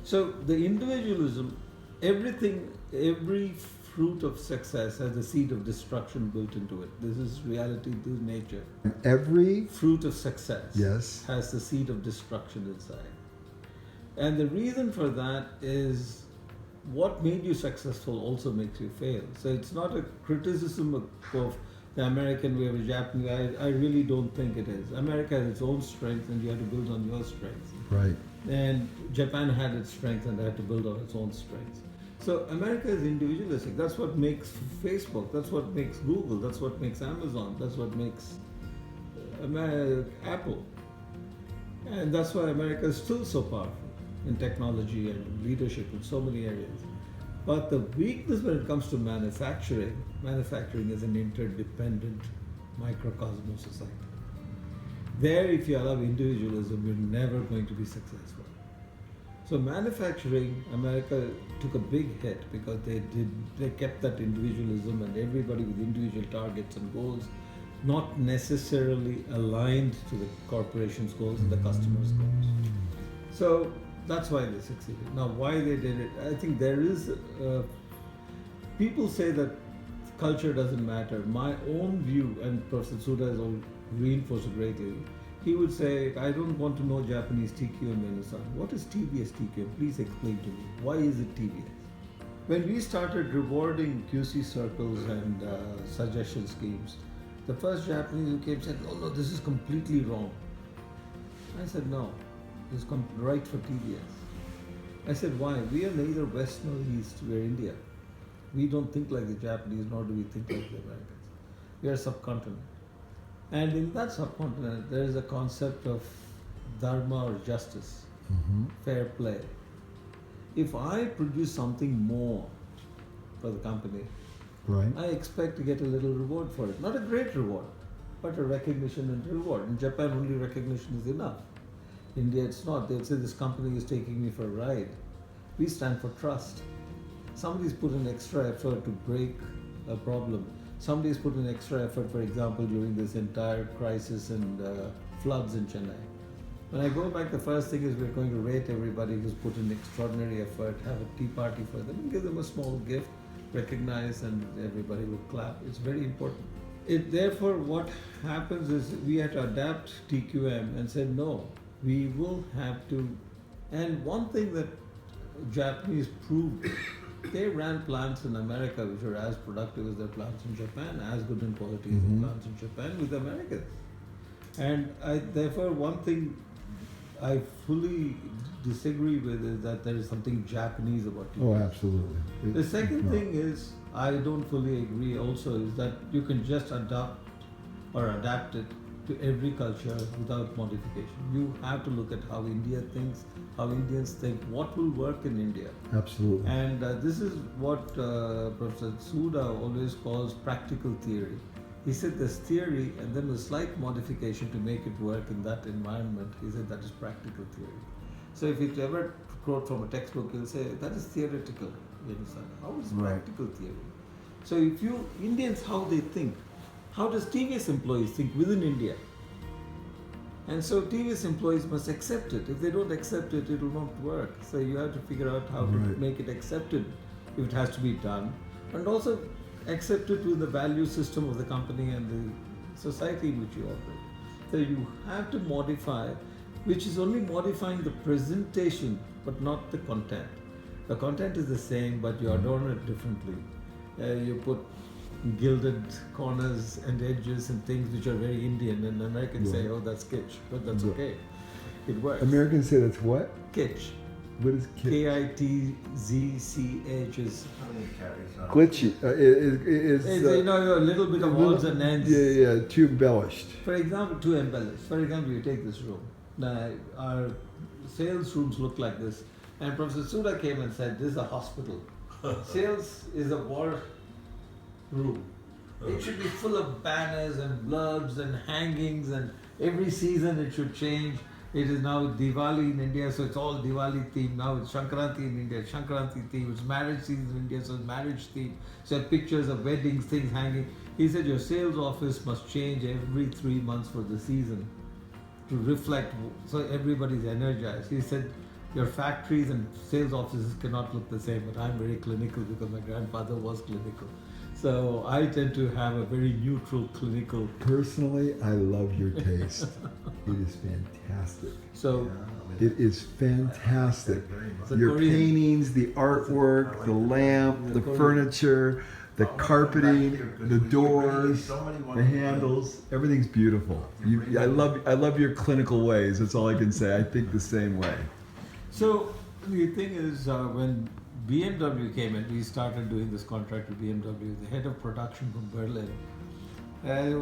So the individualism, every fruit of success has a seed of destruction built into it. This is reality, this is nature. Every Fruit of success yes, has the seed of destruction inside. And the reason for that is what made you successful also makes you fail. So it's not a criticism of the American way or Japanese. I really don't think it is. America has its own strengths and you have to build on your strengths. right. And Japan had its strengths and they had to build on its own strengths. So America is individualistic. That's what makes Facebook. That's what makes Google. That's what makes Amazon. That's what makes Apple. And that's why America is still so powerful in technology and leadership in so many areas. But the weakness when it comes to manufacturing is an interdependent microcosm of society. There, if you allow individualism, you're never going to be successful. So manufacturing, America took a big hit because they kept that individualism and everybody with individual targets and goals, not necessarily aligned to the corporation's goals and the customer's goals. So that's why they succeeded. Now, why they did it, I think there is, people say that culture doesn't matter. My own view, and Professor Suda has reinforced it greatly, he would say, I don't want to know Japanese TQM and Venu. What is TVS TQM? Please explain to me. Why is it TVS? When we started rewarding QC circles and suggestion schemes, the first Japanese who came said, no, this is completely wrong. I said, no, it's right for TVS. I said, why? We are neither West nor East, we're India. We don't think like the Japanese, nor do we think like the Americans. We are a subcontinent. And in that subcontinent, there is a concept of dharma or justice, fair play. If I produce something more for the company, Right. I expect to get a little reward for it. Not a great reward, but a recognition and reward. In Japan, only recognition is enough. India, it's not. They'll say, this company is taking me for a ride. We stand for trust. Somebody's put in extra effort to break a problem. Somebody's put in extra effort, for example, during this entire crisis and floods in Chennai. When I go back, the first thing is we're going to rate everybody who's put in extraordinary effort, have a tea party for them, and give them a small gift, recognize, and everybody will clap. It's very important. Therefore, what happens is we had to adapt TQM and said, no, we will have to. And one thing that Japanese proved, they ran plants in America which were as productive as their plants in Japan, as good in quality as the plants in Japan with Americans. And therefore, one thing I fully disagree with is that there is something Japanese about it. Oh, absolutely. The second thing is, I don't fully agree also, is that you can just adapt or adapt it to every culture without modification. You have to look at how India thinks, how Indians think, what will work in India. Absolutely. And this is what Professor Suda always calls practical theory. He said there's theory and then a slight modification to make it work in that environment. He said that is practical theory. So if you ever quote from a textbook, he'll say that is theoretical. You understand? How is practical theory? So if you, Indians, how they think, how does TVS employees think within India? And so TVS employees must accept it. If they don't accept it, it will not work. So you have to figure out how to make it accepted if it has to be done. And also accept it with the value system of the company and the society in which you operate. So you have to modify, which is only modifying the presentation, but not the content. The content is the same, but you adorn it differently. You put gilded corners and edges and things which are very Indian, and Americans say, oh, that's kitsch, but that's okay. It works. Americans say that's what? Kitsch. What is kitsch? Kitzch is Glitchy. it's a little bit of odds and ends. Yeah, too embellished. For example, too embellished. For example, you take this room. Now, our sales rooms look like this. And Professor Suda came and said, this is a hospital. Sales is a war room. It should be full of banners and blurbs and hangings, and every season it should change. It is now Diwali in India, so it's all Diwali theme. Now it's Shankranti in India, Shankranti theme. It's marriage season in India, so it's marriage theme. So pictures of weddings, things hanging. He said your sales office must change every 3 months for the season to reflect, so everybody's energized. He said your factories and sales offices cannot look the same, but I'm very clinical because my grandfather was clinical. So I tend to have a very neutral, clinical. Personally, I love your taste. It is fantastic. So It is fantastic. So Your Korean- paintings, the artwork, the lamp, the furniture, the carpeting, the doors, the handles, everything's beautiful. I love your clinical ways. That's all I can say. I think the same way. So the thing is, when BMW came in, we started doing this contract with BMW. The head of production from Berlin,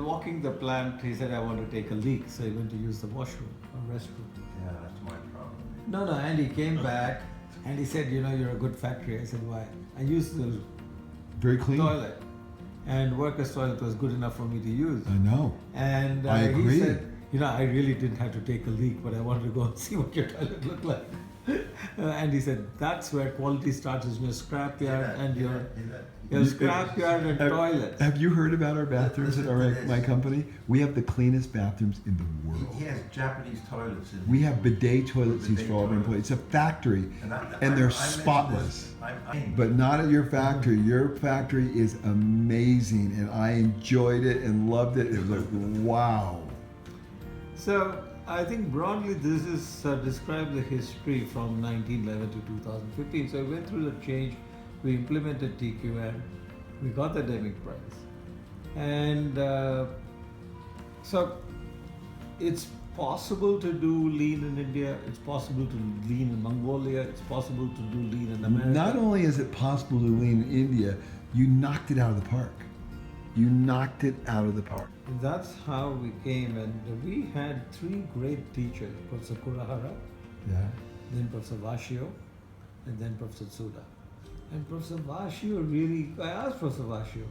walking the plant, he said, I want to take a leak. So he went to use the washroom or restroom. Yeah, that's my problem. No, and he came back and he said, you're a good factory. I said, why? I used the Very clean. toilet, and workers' toilet was good enough for me to use. I know. And I agree. he said, I really didn't have to take a leak, but I wanted to go and see what your toilet looked like. And he said, that's where quality starts, is your scrapyard and your scrapyard and toilet. Have you heard about our bathrooms at my company? We have the cleanest bathrooms in the world. He has Japanese toilets. We have bidet toilet seats for all of our employees. It's a factory, and they're spotless. But not at your factory. Your factory is amazing, and I enjoyed it and loved it. It was like, wow. So I think broadly this is describe the history from 1911 to 2015. So we went through the change. We implemented TQM. We got the Deming Prize, and so it's possible to do lean in India. It's possible to lean in Mongolia. It's possible to do lean in America. Not only is it possible to lean in India, you knocked it out of the park. You knocked it out of the park. And that's how we came, and we had 3 great teachers, Professor Kurahara, Yeah. then Professor Vashio, and then Professor Tsuda. And Professor Vashio I asked Professor Vashio,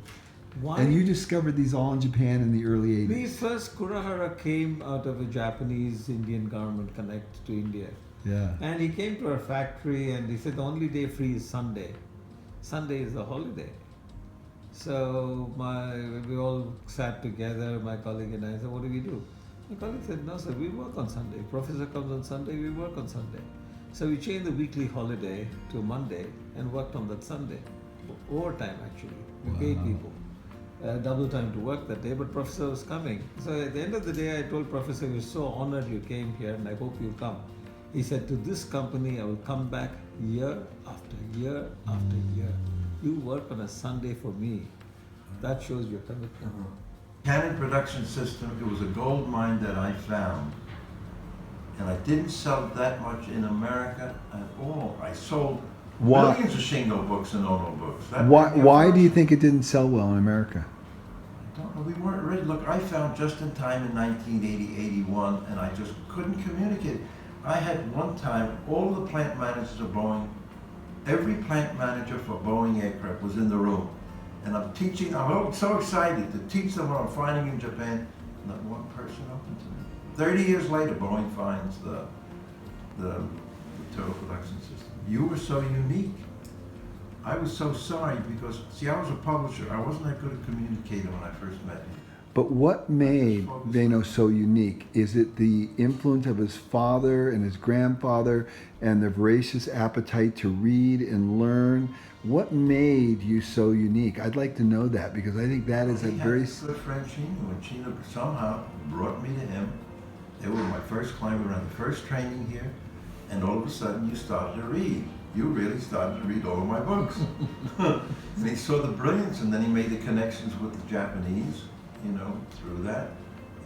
why? And you discovered these all in Japan in the early 80s. The first Kurahara came out of a Japanese-Indian government connect to India. Yeah. And he came to our factory and he said the only day free is Sunday. Sunday is a holiday. So we all sat together, my colleague and I said, what do we do? My colleague said, no sir, we work on Sunday. Professor comes on Sunday, we work on Sunday. So we changed the weekly holiday to a Monday and worked on that Sunday. Overtime actually. We paid people double time to work that day, but Professor was coming. So at the end of the day, I told Professor, we're so honored you came here and I hope you'll come. He said, to this company, I will come back year after year after year. You work on a Sunday for me. That shows your commitment. Canon production system, it was a gold mine that I found. And I didn't sell that much in America at all. I sold millions of Shingo books and Ono books. Why do you think it didn't sell well in America? I don't know. We weren't ready. Look, I found just in time in 1980, 81, and I just couldn't communicate. I had one time, all the plant managers of Boeing, every plant manager for Boeing aircraft was in the room. And I'm teaching, I'm so excited to teach them what I'm finding in Japan. Not one person open to me. 30 years later, Boeing finds the turtle production system. You were so unique. I was so sorry because, see, I was a publisher. I wasn't that good a communicator when I first met you. But what made Venu so unique? Is it the influence of his father and his grandfather and the voracious appetite to read and learn? What made you so unique? I'd like to know that because I think that is a very... He had a good friend, Sheena, and Sheena somehow brought me to him. They were my first client. We were on the first training here, and all of a sudden you started to read. You really started to read all of my books. And he saw the brilliance, and then he made the connections with the Japanese, through that,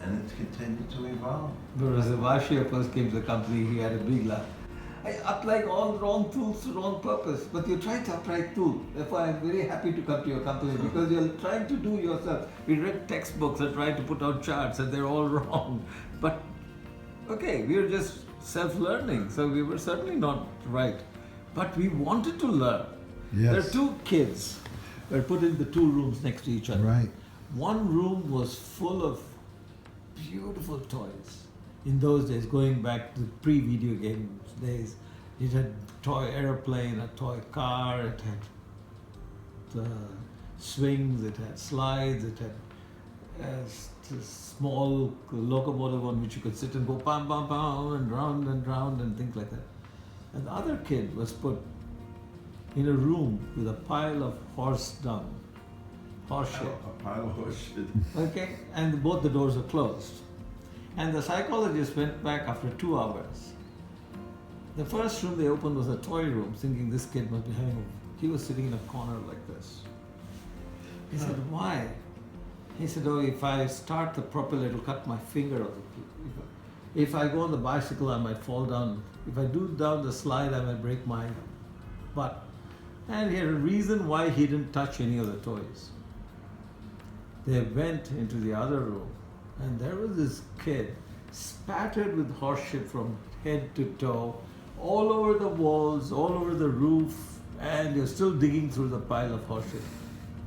and it's continued to evolve. Whereas Vashio first came to the company, he had a big laugh. I apply all wrong tools to wrong purpose, but you're trying to apply tool. Therefore, I'm very happy to come to your company because you're trying to do yourself. We read textbooks and tried to put out charts and they're all wrong. But, okay, we were just self-learning, so we were certainly not right. But we wanted to learn. Yes. There are 2 kids were put in the 2 rooms next to each other. Right. One room was full of beautiful toys. In those days, going back to pre-video game days, it had toy airplane, a toy car, it had the swings, it had slides, it had a small locomotive on which you could sit and go pam pam pam and round and things like that. And the other kid was put in a room with a pile of horse dung, horse shit. A pile of horse shit. Okay, and both the doors are closed. And the psychologist went back after 2 hours. The first room they opened was a toy room, thinking this kid must be having. He was sitting in a corner like this. He said, "Why?" He said, "Oh, if I start the propeller, it'll cut my finger off. If I go on the bicycle, I might fall down. If I do down the slide, I might break my butt." And he had a reason why he didn't touch any of the toys. They went into the other room, and there was this kid spattered with horse shit from head to toe, all over the walls, all over the roof, and you're still digging through the pile of horse shit.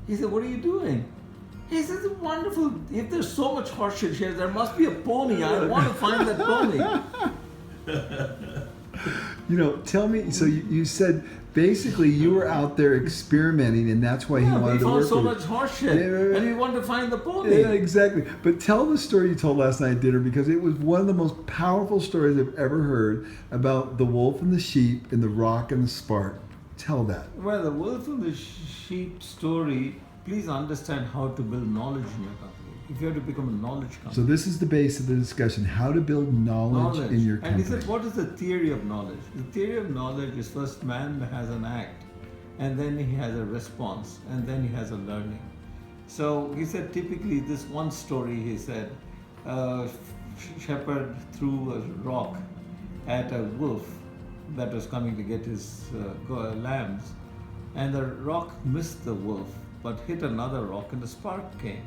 He said, "What are you doing?" He says, "Wonderful. If there's so much horse shit here, there must be a pony. I want to find that pony." You know, tell me. So you said basically you were out there experimenting, and that's why he wanted to work we found so with much horse shit, and we wanted to find the pony. Yeah, exactly. But tell the story you told last night at dinner, because it was one of the most powerful stories I've ever heard about the wolf and the sheep and the rock and the spark. Tell that. Well, the wolf and the sheep story, please understand how to build knowledge in your company. If you have to become a knowledge company. So this is the base of the discussion, how to build knowledge in your company. And he said, what is the theory of knowledge? The theory of knowledge is first man has an act, and then he has a response, and then he has a learning. So he said, typically this one story, he said, shepherd threw a rock at a wolf that was coming to get his lambs, and the rock missed the wolf but hit another rock, and a spark came.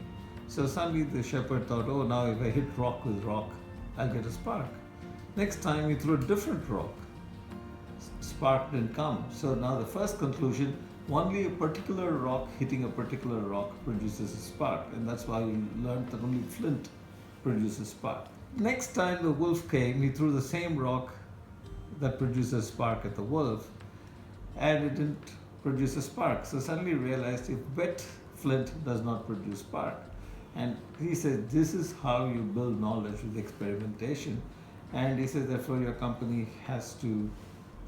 So suddenly the shepherd thought, "Oh, now if I hit rock with rock, I'll get a spark." Next time he threw a different rock, spark didn't come. So now the first conclusion, only a particular rock hitting a particular rock produces a spark, and that's why he learned that only flint produces spark. Next time the wolf came, he threw the same rock that produces spark at the wolf, and it didn't produce a spark. So suddenly he realized if wet flint does not produce spark. And he said, this is how you build knowledge with experimentation. And he said, therefore your company has to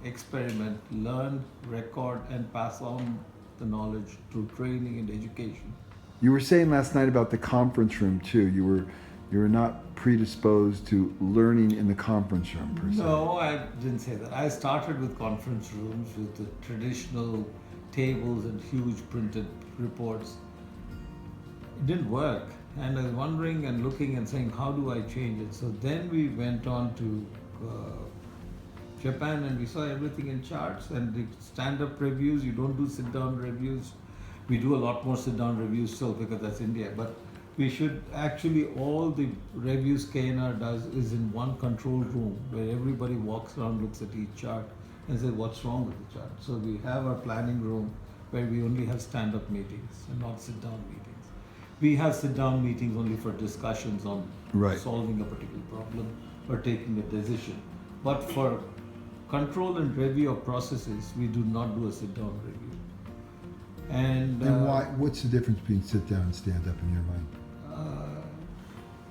experiment, learn, record, and pass on the knowledge through training and education. You were saying last night about the conference room too. You were not predisposed to learning in the conference room per se. No, I didn't say that. I started with conference rooms with the traditional tables and huge printed reports. It didn't work, and I was wondering and looking and saying, how do I change it? So then we went on to Japan, and we saw everything in charts and the stand-up reviews. You don't do sit-down reviews. We do a lot more sit-down reviews still because that's India, but we should actually, all the reviews KNR does is in one control room where everybody walks around, looks at each chart and says what's wrong with the chart. So we have our planning room where we only have stand-up meetings and not sit-down meetings. We have sit-down meetings only for discussions on solving a particular problem or taking a decision. But for control and review of processes, we do not do a sit-down review. And why? What's the difference between sit-down and stand-up in your mind?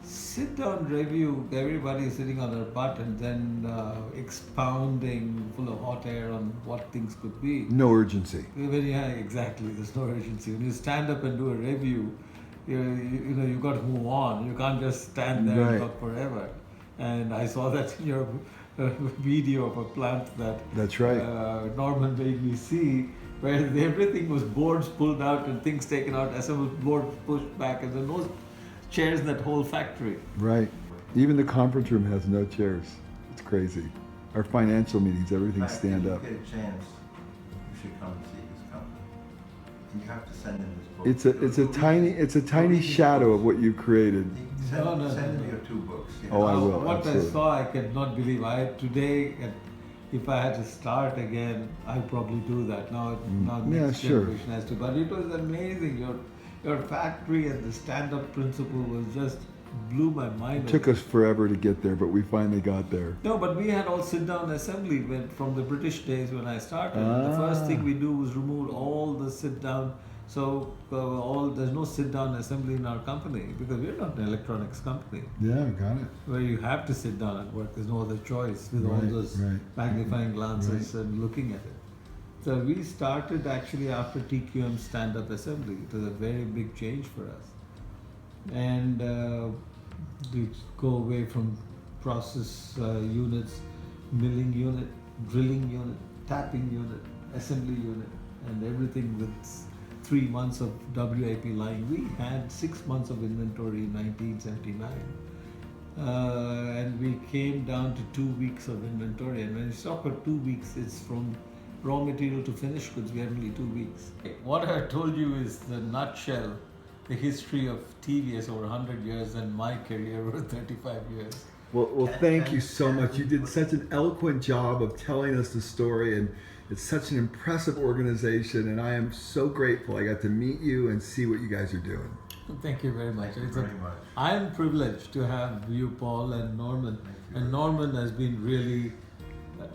Sit-down review, everybody is sitting on their butt and then expounding full of hot air on what things could be. No urgency. Yeah, exactly. There's no urgency. When you stand up and do a review, you've got to move on. You can't just stand there and talk forever. And I saw that in your video of a plant that That's right. Norman made me see, where everything was boards pulled out and things taken out, assembled boards pushed back, and there were no chairs in that whole factory. Right. Even the conference room has no chairs. It's crazy. Our financial meetings, everything stand up. If you get a chance, you should come and see this company. You have to send in this book. It's a tiny shadow of what you created. Send me your 2 books. You know? Oh, I will. What Absolutely. I saw, I cannot believe. Today, if I had to start again, I'd probably do that. Now next generation has to. But it was amazing. Your factory and the stand-up principle was just blew my mind. It took us forever to get there, but we finally got there. No, but we had all sit-down assembly from the British days when I started. The first thing we do was remove all the sit-down So there's no sit-down assembly in our company because we're not an electronics company Yeah, got it. where you have to sit down and work. There's no other choice with all Right, those right. magnifying glances and looking at it. So we started actually after TQM stand-up assembly. It was a very big change for us. And we go away from process units, milling unit, drilling unit, tapping unit, assembly unit, and everything with 3 months of WIP line. We had 6 months of inventory in 1979. And we came down to 2 weeks of inventory. And when you talk about 2 weeks, it's from raw material to finished goods. We had only 2 weeks. What I told you is the nutshell, the history of TVS over 100 years and my career over 35 years. Well, thank you so much. You did such an eloquent job of telling us the story, and it's such an impressive organization, and I am so grateful I got to meet you and see what you guys are doing. Thank you very much. Thank you very much. I'm privileged to have you, Paul, and Norman. And Norman has been really,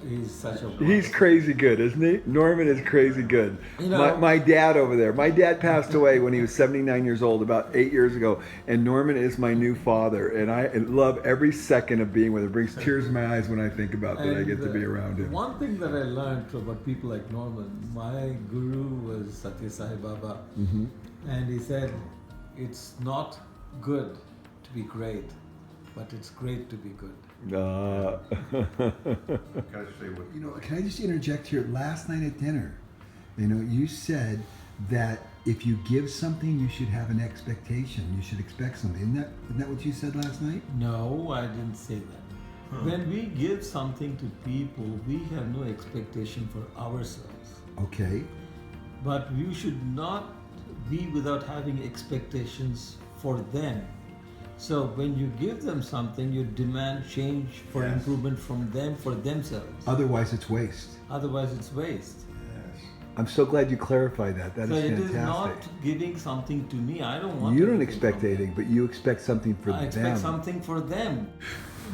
he's such a... He's crazy good, isn't he? Norman is crazy good. You know- my dad over there, my dad passed away when he was 79 years old about 8 years ago, and Norman is my new father, and I love every second of being with him. It brings tears in my eyes when I think about that I get to be around him. One thing that I learned about people like Norman, my guru was Satya Sai Baba, and he said, it's not good to be great, but it's great to be good. Gotta say what You know, can I just interject here? Last night at dinner, you know, you said that if you give something, you should have an expectation. You should expect something. Isn't that what you said last night? No, I didn't say that. When we give something to people, we have no expectation for ourselves. Okay. But you should not be without having expectations for them. So when you give them something, you demand change for Yes. improvement from them for themselves. Otherwise, it's waste. Otherwise, it's waste. Yes. I'm so glad you clarified that. That So is it fantastic. is not giving something to me. I don't want. You don't anything expect from them. anything, but you expect something for I them. expect something for them.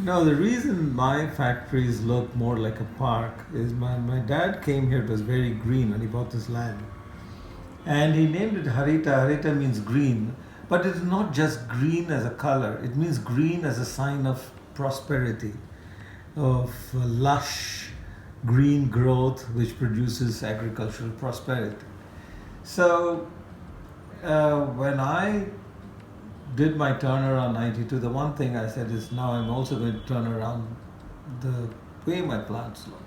No, the reason my factories look more like a park is my dad came here, it was very green when he bought this land. And he named it Harita. Harita means green, but it's not just green as a color, it means green as a sign of prosperity, of lush green growth which produces agricultural prosperity. So when I did my turnaround 92, the one thing I said is now I'm also going to turn around the way my plants look.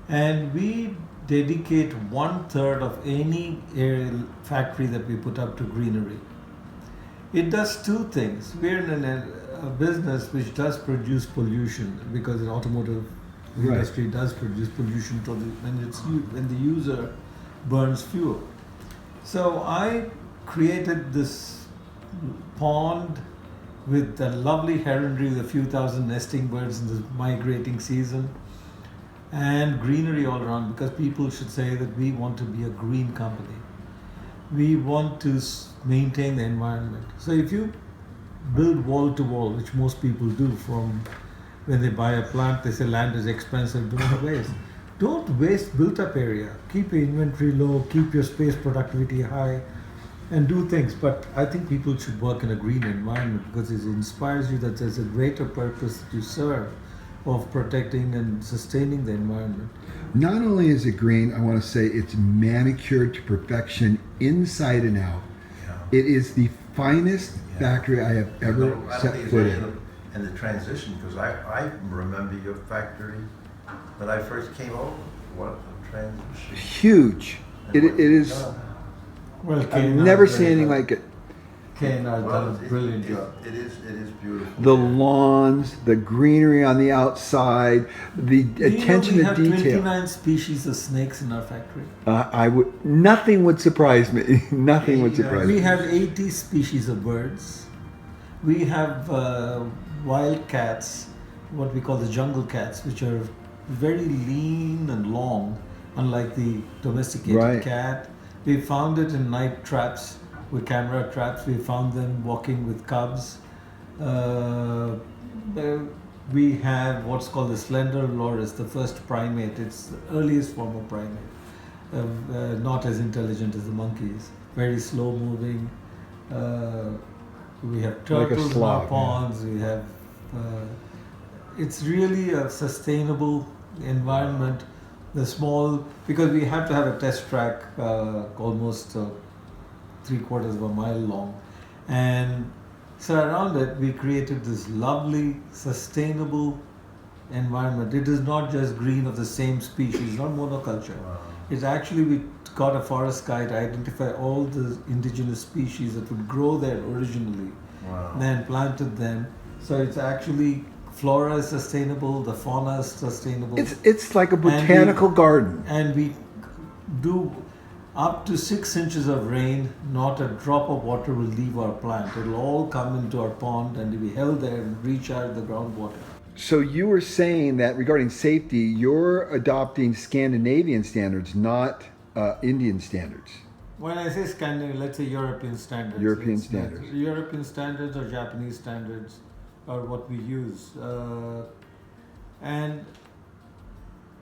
And we dedicate 1/3 of any factory that we put up to greenery. It does two things. We're in a business which does produce pollution because the automotive industry does produce pollution when the user burns fuel. So I created this pond with a lovely heronry with a few thousand nesting birds in the migrating season and greenery all around because people should say that we want to be a green company. We want to maintain the environment. So if you build wall to wall, which most people do from when they buy a plant, they say land is expensive, don't waste. Don't waste built up area. Keep your inventory low, keep your space productivity high, and do things. But I think people should work in a green environment because it inspires you that there's a greater purpose that you serve of protecting and sustaining the environment. Not only is it green, I want to say it's manicured to perfection inside and out. Yeah. It is the finest factory I have ever I don't set think foot there's any in. of and the transition, because I remember your factory when I first came over. What a transition. Huge. And It what is. you've done. Well, I've never seen anything like it. Ken has Well, done a brilliant job. It is beautiful. The lawns, the greenery on the outside, the attention we to have detail. 29 species of snakes in our factory. Nothing would surprise me. Nothing would surprise We me. have 80 species of birds. We have wild cats, what we call the jungle cats, which are very lean and long, unlike the domesticated Right. cat. We found it in night traps, with camera traps. We found them walking with cubs. We have what's called the slender loris, the first primate. It's the earliest form of primate, not as intelligent as the monkeys. very slow moving. We have Like a turtles in sloth, our yeah. ponds. We have. It's really a sustainable environment. The small, because we have to have a test track almost 3/4 of a mile long, and so around it we created this lovely sustainable environment. It is not just green of the same species, not monoculture. It's actually, we got a forest guide to identify all the indigenous species that would grow there originally, then planted them. So it's actually, flora is sustainable, the fauna is sustainable. It's like a botanical garden. And we do up to 6 inches of rain, not a drop of water will leave our plant. It'll all come into our pond and be held there and recharge the groundwater. So you were saying that regarding safety, you're adopting Scandinavian standards, not Indian standards. When I say Scandinavian, let's say European standards. European standards. European standards or Japanese standards are what we use. And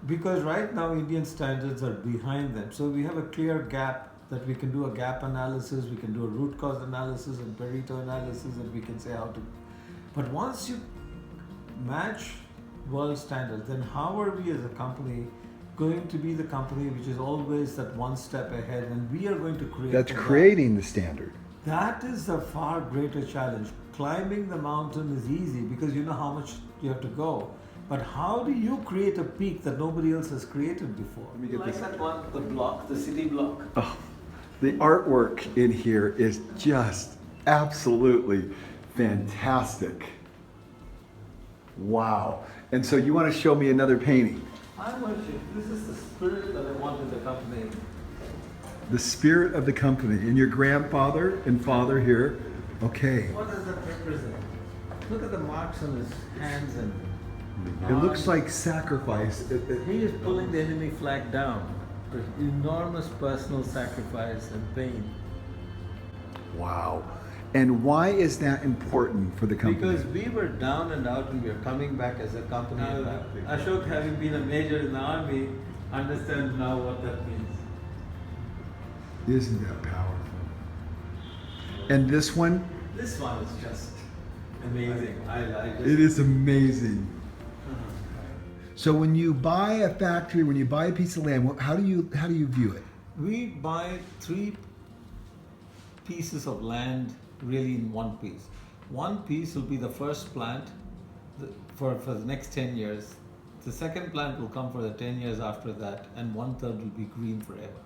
because right now Indian standards are behind them, so we have a clear gap that we can do a gap analysis, we can do a root cause analysis and Pareto analysis, and we can say how to. But once you match world standards, then how are we as a company going to be the company which is always that one step ahead, and we are going to create. That's creating the standard. That is a far greater challenge. Climbing the mountain is easy because you know how much you have to go. But how do you create a peak that nobody else has created before? Let me get like this. that one, the block, the city block. Oh, the artwork in here is just absolutely fantastic. Wow. And so you want to show me another painting? I want you. This is the spirit that I want in the company. The spirit of the company. And your grandfather and father here. Okay. What does that represent? Look at the marks on his hands and It looks like sacrifice. he is pulling the enemy flag down. Enormous personal sacrifice and pain. Wow. And why is that important for the company? Because we were down and out and we are coming back as a company. Ashok, having been a major in the army, understands now what that means. Isn't that powerful? And this one? This one is just amazing. It is amazing. So when you buy a factory, when you buy a piece of land, how do you view it? We buy 3 pieces of land really in one piece. One piece will be the first plant for the next 10 years. The second plant will come for the 10 years after that, and 1/3 will be green forever.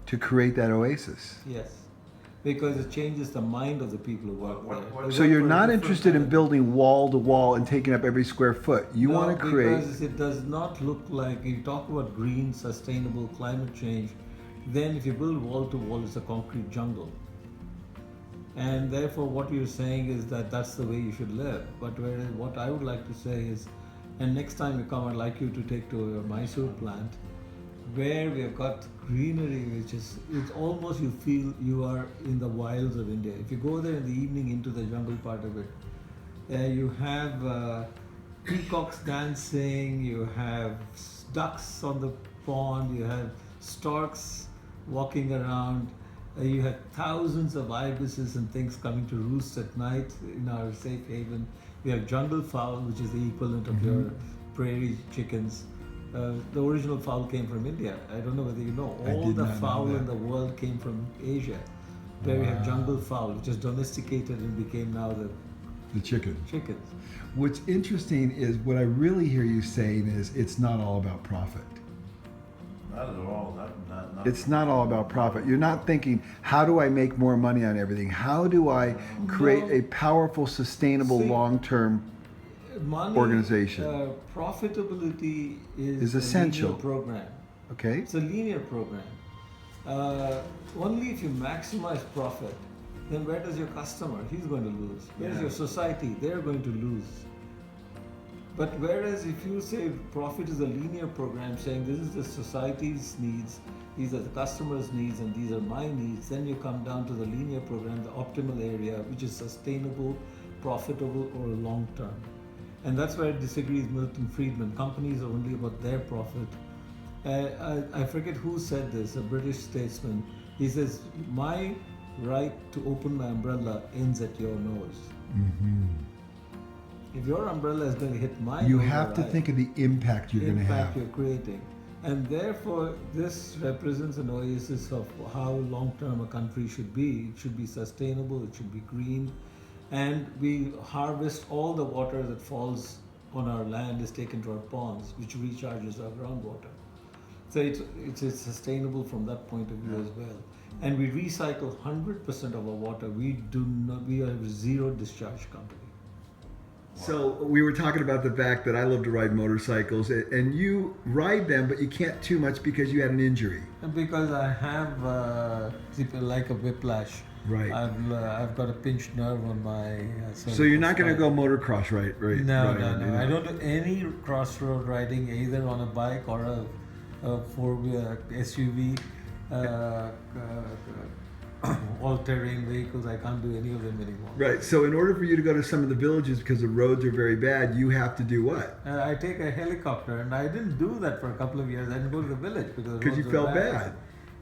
To create that oasis. Yes. Because it changes the mind of the people who work there. So you're not interested in building wall to wall and taking up every square foot. You want to create. Because it does not look like, you talk about green, sustainable climate change, then if you build wall to wall, it's a concrete jungle. And therefore what you're saying is that that's the way you should live. But whereas what I would like to say is, and next time you come, I'd like you to take to your Mysore plant, where we have got greenery, which is, it's almost you feel you are in the wilds of India. If you go there in the evening into the jungle part of it, you have peacocks dancing, you have ducks on the pond, you have storks walking around, you have thousands of ibises and things coming to roost at night in our safe haven. We have jungle fowl, which is the equivalent of your prairie chickens. The original fowl came from India. I don't know whether you know. All the fowl in the world came from Asia. Where we have jungle fowl, which is domesticated and became now The chicken. chickens. What's interesting is what I really hear you saying is it's not all about profit. Not at all. Not It's not all about profit. You're not thinking, how do I make more money on everything? How do I create a powerful, sustainable, long-term Money, organization? Profitability is essential. A linear program. Okay? It's a linear program. Only if you maximize profit, then where does your customer? He's going to lose. Where's your society? They're going to lose. But whereas if you say profit is a linear program, saying this is the society's needs, these are the customer's needs, and these are my needs, then you come down to the linear program, the optimal area, which is sustainable, profitable, or long term. And that's where I disagree with Milton Friedman. Companies are only about their profit. I forget who said this, a British statesman, He says, my right to open my umbrella ends at your nose. Mm-hmm. If your umbrella is going to hit my You nose have or to eye, think of the impact you're going to impact have. you're creating. And therefore, this represents an oasis of how long-term a country should be. It should be sustainable, it should be green, and we harvest all the water that falls on our land is taken to our ponds, which recharges our groundwater. So it's sustainable from that point of view as well. And we recycle 100% of our water. We are a zero discharge company. So we were talking about the fact that I love to ride motorcycles, and you ride them, but you can't too much because you had an injury. And because I have like a whiplash. Right. I've got a pinched nerve on my. So you're not going to spine. go motocross, right? No. You're I not. don't do any crossroad riding either on a bike or a four-wheel SUV. All-terrain vehicles. I can't do any of them anymore. Right. So in order for you to go to some of the villages, because the roads are very bad, you have to do what? I take a helicopter, and I didn't do that for a couple of years. I didn't go to the village because You felt bad.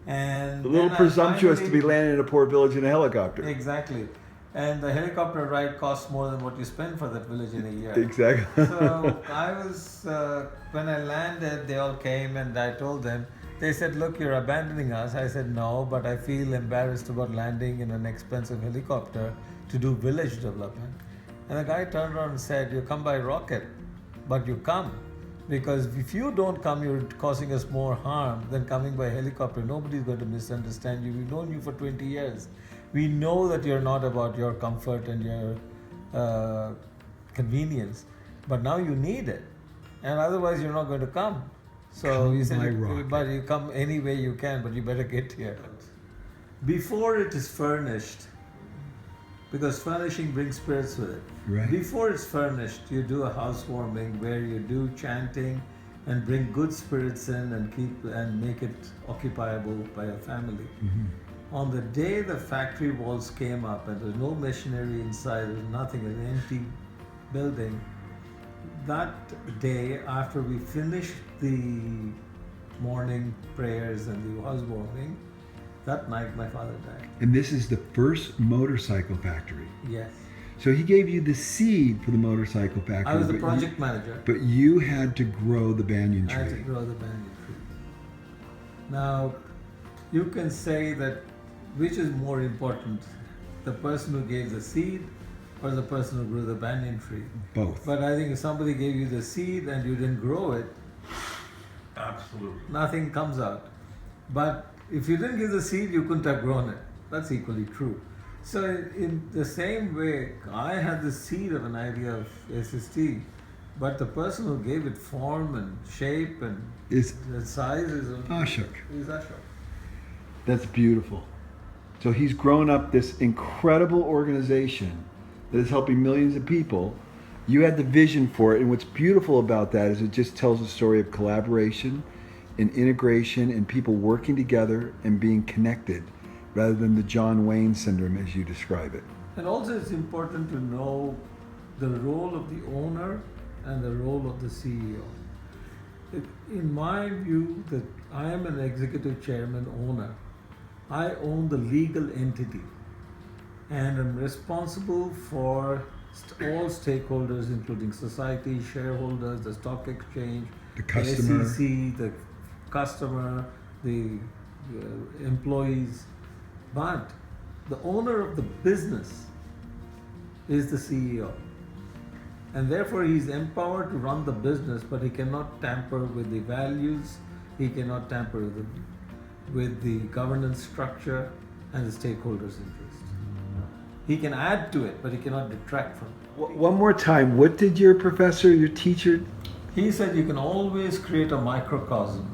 And A little then I presumptuous to finally- be landing in a poor village in a helicopter. Exactly. And the helicopter ride costs more than what you spend for that village in a year. Exactly. So I was, when I landed, they all came and I told them, they said, look, you're abandoning us. I said, no, but I feel embarrassed about landing in an expensive helicopter to do village development. And the guy turned around and said, you come by rocket, but you come. Because if you don't come, you're causing us more harm than coming by helicopter. Nobody's going to misunderstand you. We've known you for 20 years. We know that you're not about your comfort and your convenience, but now you need it. And otherwise, you're not going to come. So Come you said, by rocket. but you come any way you can, but you better get here. Before it is furnished, because furnishing brings spirits with it. Right. Before it's furnished, you do a housewarming where you do chanting and bring good spirits in and make it occupiable by a family. Mm-hmm. On the day the factory walls came up and there's no machinery inside, there's nothing, an empty building. That day, after we finished the morning prayers and the housewarming, that night my father died. And this is the first motorcycle factory. Yes. So he gave you the seed for the motorcycle factory. I was the but project manager. But you had to grow the banyan I had to tree. grow the banyan tree. Now, you can say that which is more important, the person who gave the seed or the person who grew the banyan tree? Both. But I think if somebody gave you the seed and you didn't grow it, Absolutely. nothing comes out. But if you didn't give the seed, you couldn't have grown it. That's equally true. So in the same way, I had the seed of an idea of SST, but the person who gave it form and shape and Is the size is Ashok. Ashok. That's beautiful. So he's grown up this incredible organization that is helping millions of people. You had the vision for it, and what's beautiful about that is it just tells a story of collaboration and integration and people working together and being connected rather than the John Wayne syndrome as you describe it. And also it's important to know the role of the owner and the role of the CEO. In my view, that I am an executive chairman owner. I own the legal entity and am responsible for all stakeholders, including society, shareholders, the stock exchange, The customer. SEC, the customer, the employees. But the owner of the business is the CEO. And therefore he's empowered to run the business, but he cannot tamper with the values, he cannot tamper with the governance structure and the stakeholders' interest. He can add to it, but he cannot detract from it. One more time, what did your professor, your teacher? He said you can always create a microcosm,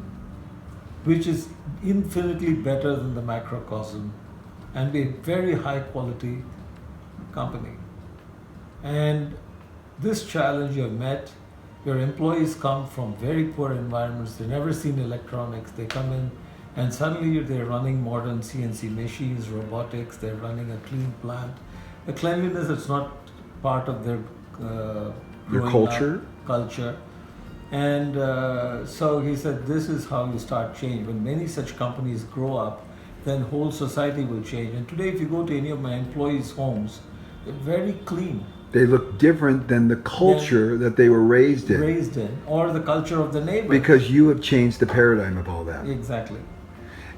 which is infinitely better than the macrocosm, and be a very high quality company. And this challenge you have met, your employees come from very poor environments, they've never seen electronics, they come in and suddenly they're running modern CNC machines, robotics, they're running a clean plant. The cleanliness is not part of their growing culture? up culture. And so he said, this is how you start change. When many such companies grow up then whole society will change. And today, if you go to any of my employees' homes, they're very clean. They look different than the culture that they were raised in. Or the culture of the neighbor. Because you have changed the paradigm of all that. Exactly.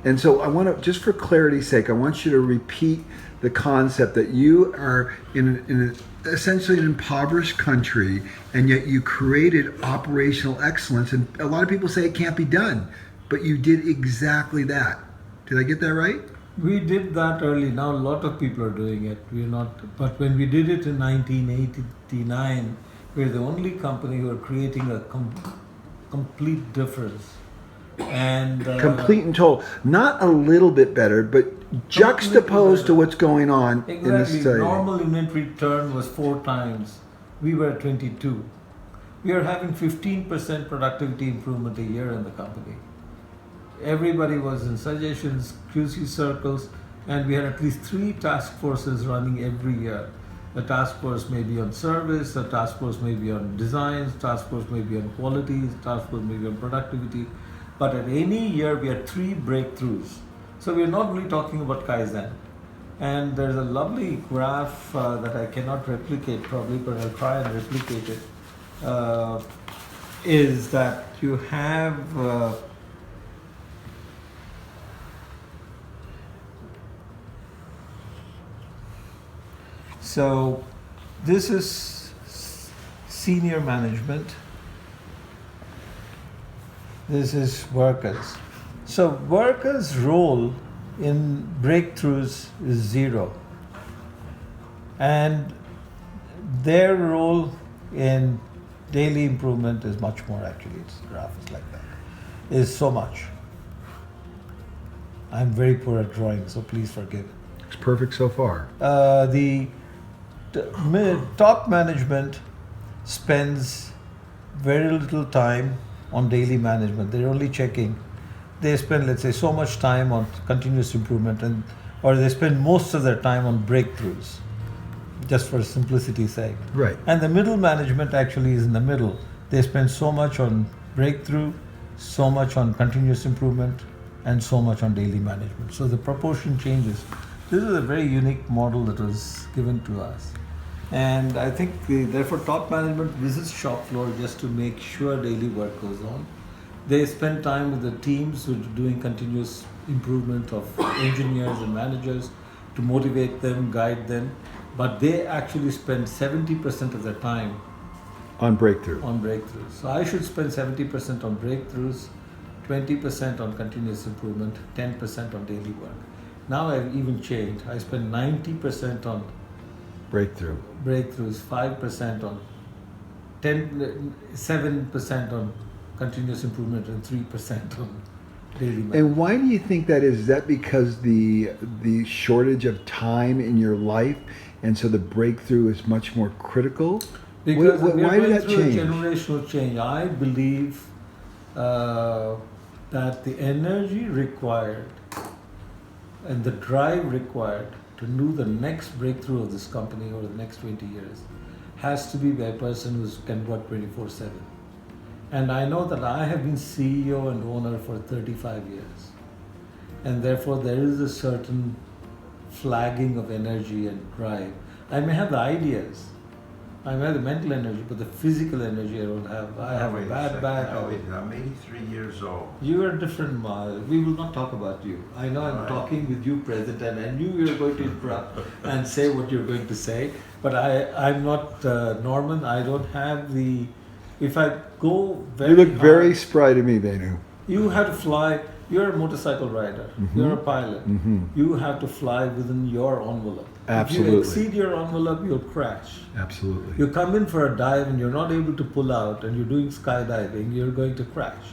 And so I want to, just for clarity's sake, I want you to repeat the concept that you are in essentially an impoverished country, and yet you created operational excellence. And a lot of people say it can't be done, but you did exactly that. Did I get that right? We did that early. Now a lot of people are doing it. We're not, but when we did it in 1989, we're the only company who are creating a complete difference. And complete and total, not a little bit better, but juxtaposed to what's going on in this study. Normal inventory turn was 4 times. We were at 22. We are having 15% productivity improvement a year in the company. Everybody was in suggestions, QC circles, and we had at least 3 task forces running every year. A task force may be on service, a task force may be on designs, task force may be on quality, task force may be on productivity. But at any year, we had 3 breakthroughs. So we're not really talking about Kaizen. And there's a lovely graph that I cannot replicate probably, but I'll try and replicate it. Is that you have so this is senior management. This is workers. So workers' role in breakthroughs is 0. And their role in daily improvement is much more actually. It's graph is like that. Is so much. I'm very poor at drawing, so please forgive. It's perfect so far. The top management spends very little time on daily management. They're only checking. They spend, let's say, so much time on continuous improvement, or they spend most of their time on breakthroughs, just for simplicity's sake. Right. And the middle management actually is in the middle. They spend so much on breakthrough, so much on continuous improvement, and so much on daily management. So the proportion changes. This is a very unique model that was given to us. And I think therefore top management visits shop floor just to make sure daily work goes on. They spend time with the teams who are doing continuous improvement of engineers and managers to motivate them, guide them. But they actually spend 70% of their time on breakthrough. On breakthroughs. So I should spend 70% on breakthroughs, 20% on continuous improvement, 10% on daily work. Now I've even changed. I spend 90% on breakthroughs, 5% on 7% on continuous improvement, and 3% on daily management. And why do you think that is? Is that because the shortage of time in your life, and so the breakthrough is much more critical? Because why did that change? A generational change. I believe that the energy required and the drive required to do the next breakthrough of this company over the next 20 years has to be by a person who can work 24/7. And I know that I have been CEO and owner for 35 years. And therefore there is a certain flagging of energy and drive. I may have the ideas, I may have the mental energy, but the physical energy I don't have. I have a bad back. I'm 83 years old. You are different, Miles. We will not talk about you. I know I'm talking with you, President, and you are going to interrupt and say what you're going to say. But I'm not Norman. I don't have the. If I go very You look hard, very spry to me, Venu. You have to fly. You're a motorcycle rider. Mm-hmm. You're a pilot. Mm-hmm. You have to fly within your envelope. Absolutely. If you exceed your envelope, you'll crash. Absolutely. You come in for a dive and you're not able to pull out, and you're doing skydiving, you're going to crash.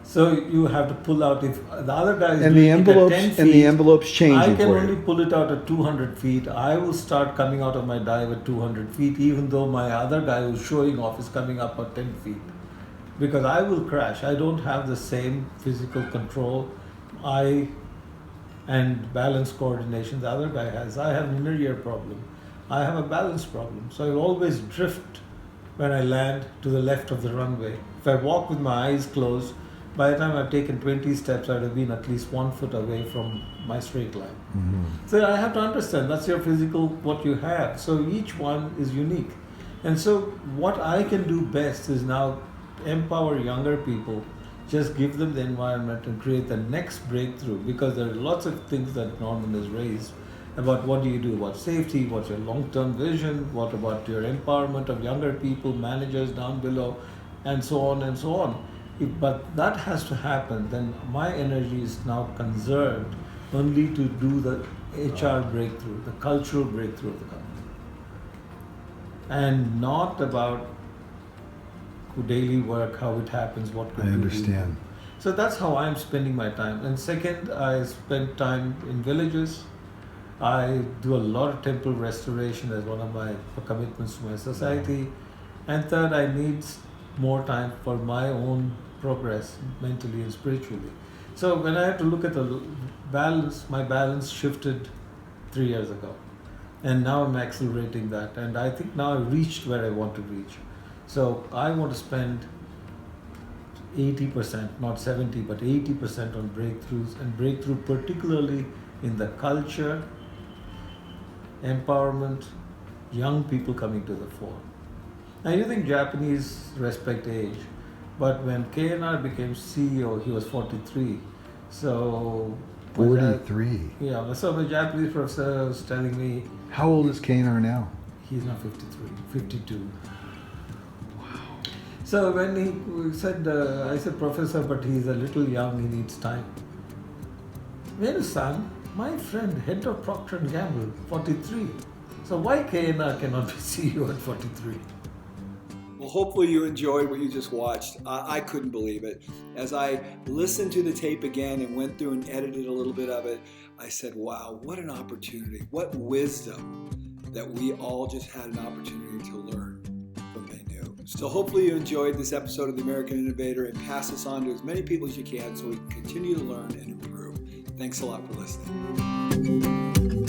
So you have to pull out. If the other guy is and doing the envelopes it at 10 feet, and the envelopes changing I can for only you. pull it out at 200 feet. I will start coming out of my dive at 200 feet, even though my other guy who's showing off is coming up at 10 feet. Because I will crash. I don't have the same physical control and balance coordination the other guy has. I have an inner ear problem. I have a balance problem. So I always drift when I land to the left of the runway. If I walk with my eyes closed, by the time I've taken 20 steps, I'd have been at least 1 foot away from my straight line. Mm-hmm. So I have to understand that's your physical, what you have. So each one is unique. And so what I can do best is now empower younger people, just give them the environment and create the next breakthrough, because there are lots of things that Norman has raised about what do you do about safety, what's your long-term vision, what about your empowerment of younger people, managers down below, and so on and so on. But that has to happen, then my energy is now conserved only to do the HR breakthrough, the cultural breakthrough of the company. And not about daily work, how it happens, what could I we understand. do. So that's how I'm spending my time. And second, I spend time in villages. I do a lot of temple restoration as one of my commitments to my society. And third, I need more time for my own progress mentally and spiritually. So when I have to look at the balance, my balance shifted 3 years ago. And now I'm accelerating that. And I think now I've reached where I want to reach. So I want to spend 80%, not 70, but 80% on breakthroughs, and breakthrough particularly in the culture, empowerment, young people coming to the fore. Now you think Japanese respect age, but when KNR became CEO, he was 43. So 43. Yeah, so the Japanese professor was telling me How old is KNR now? he's now 53, 52. So when he said, I said, Professor, but he's a little young, he needs time. Venu-san, my friend, head of Procter & Gamble, 43. So why KNR cannot be CEO at 43? Well, hopefully you enjoyed what you just watched. I couldn't believe it. As I listened to the tape again and went through and edited a little bit of it, I said, wow, what an opportunity, what wisdom that we all just had an opportunity to learn from Venu. So hopefully you enjoyed this episode of The American Innovator, and pass this on to as many people as you can so we can continue to learn and improve. Thanks a lot for listening.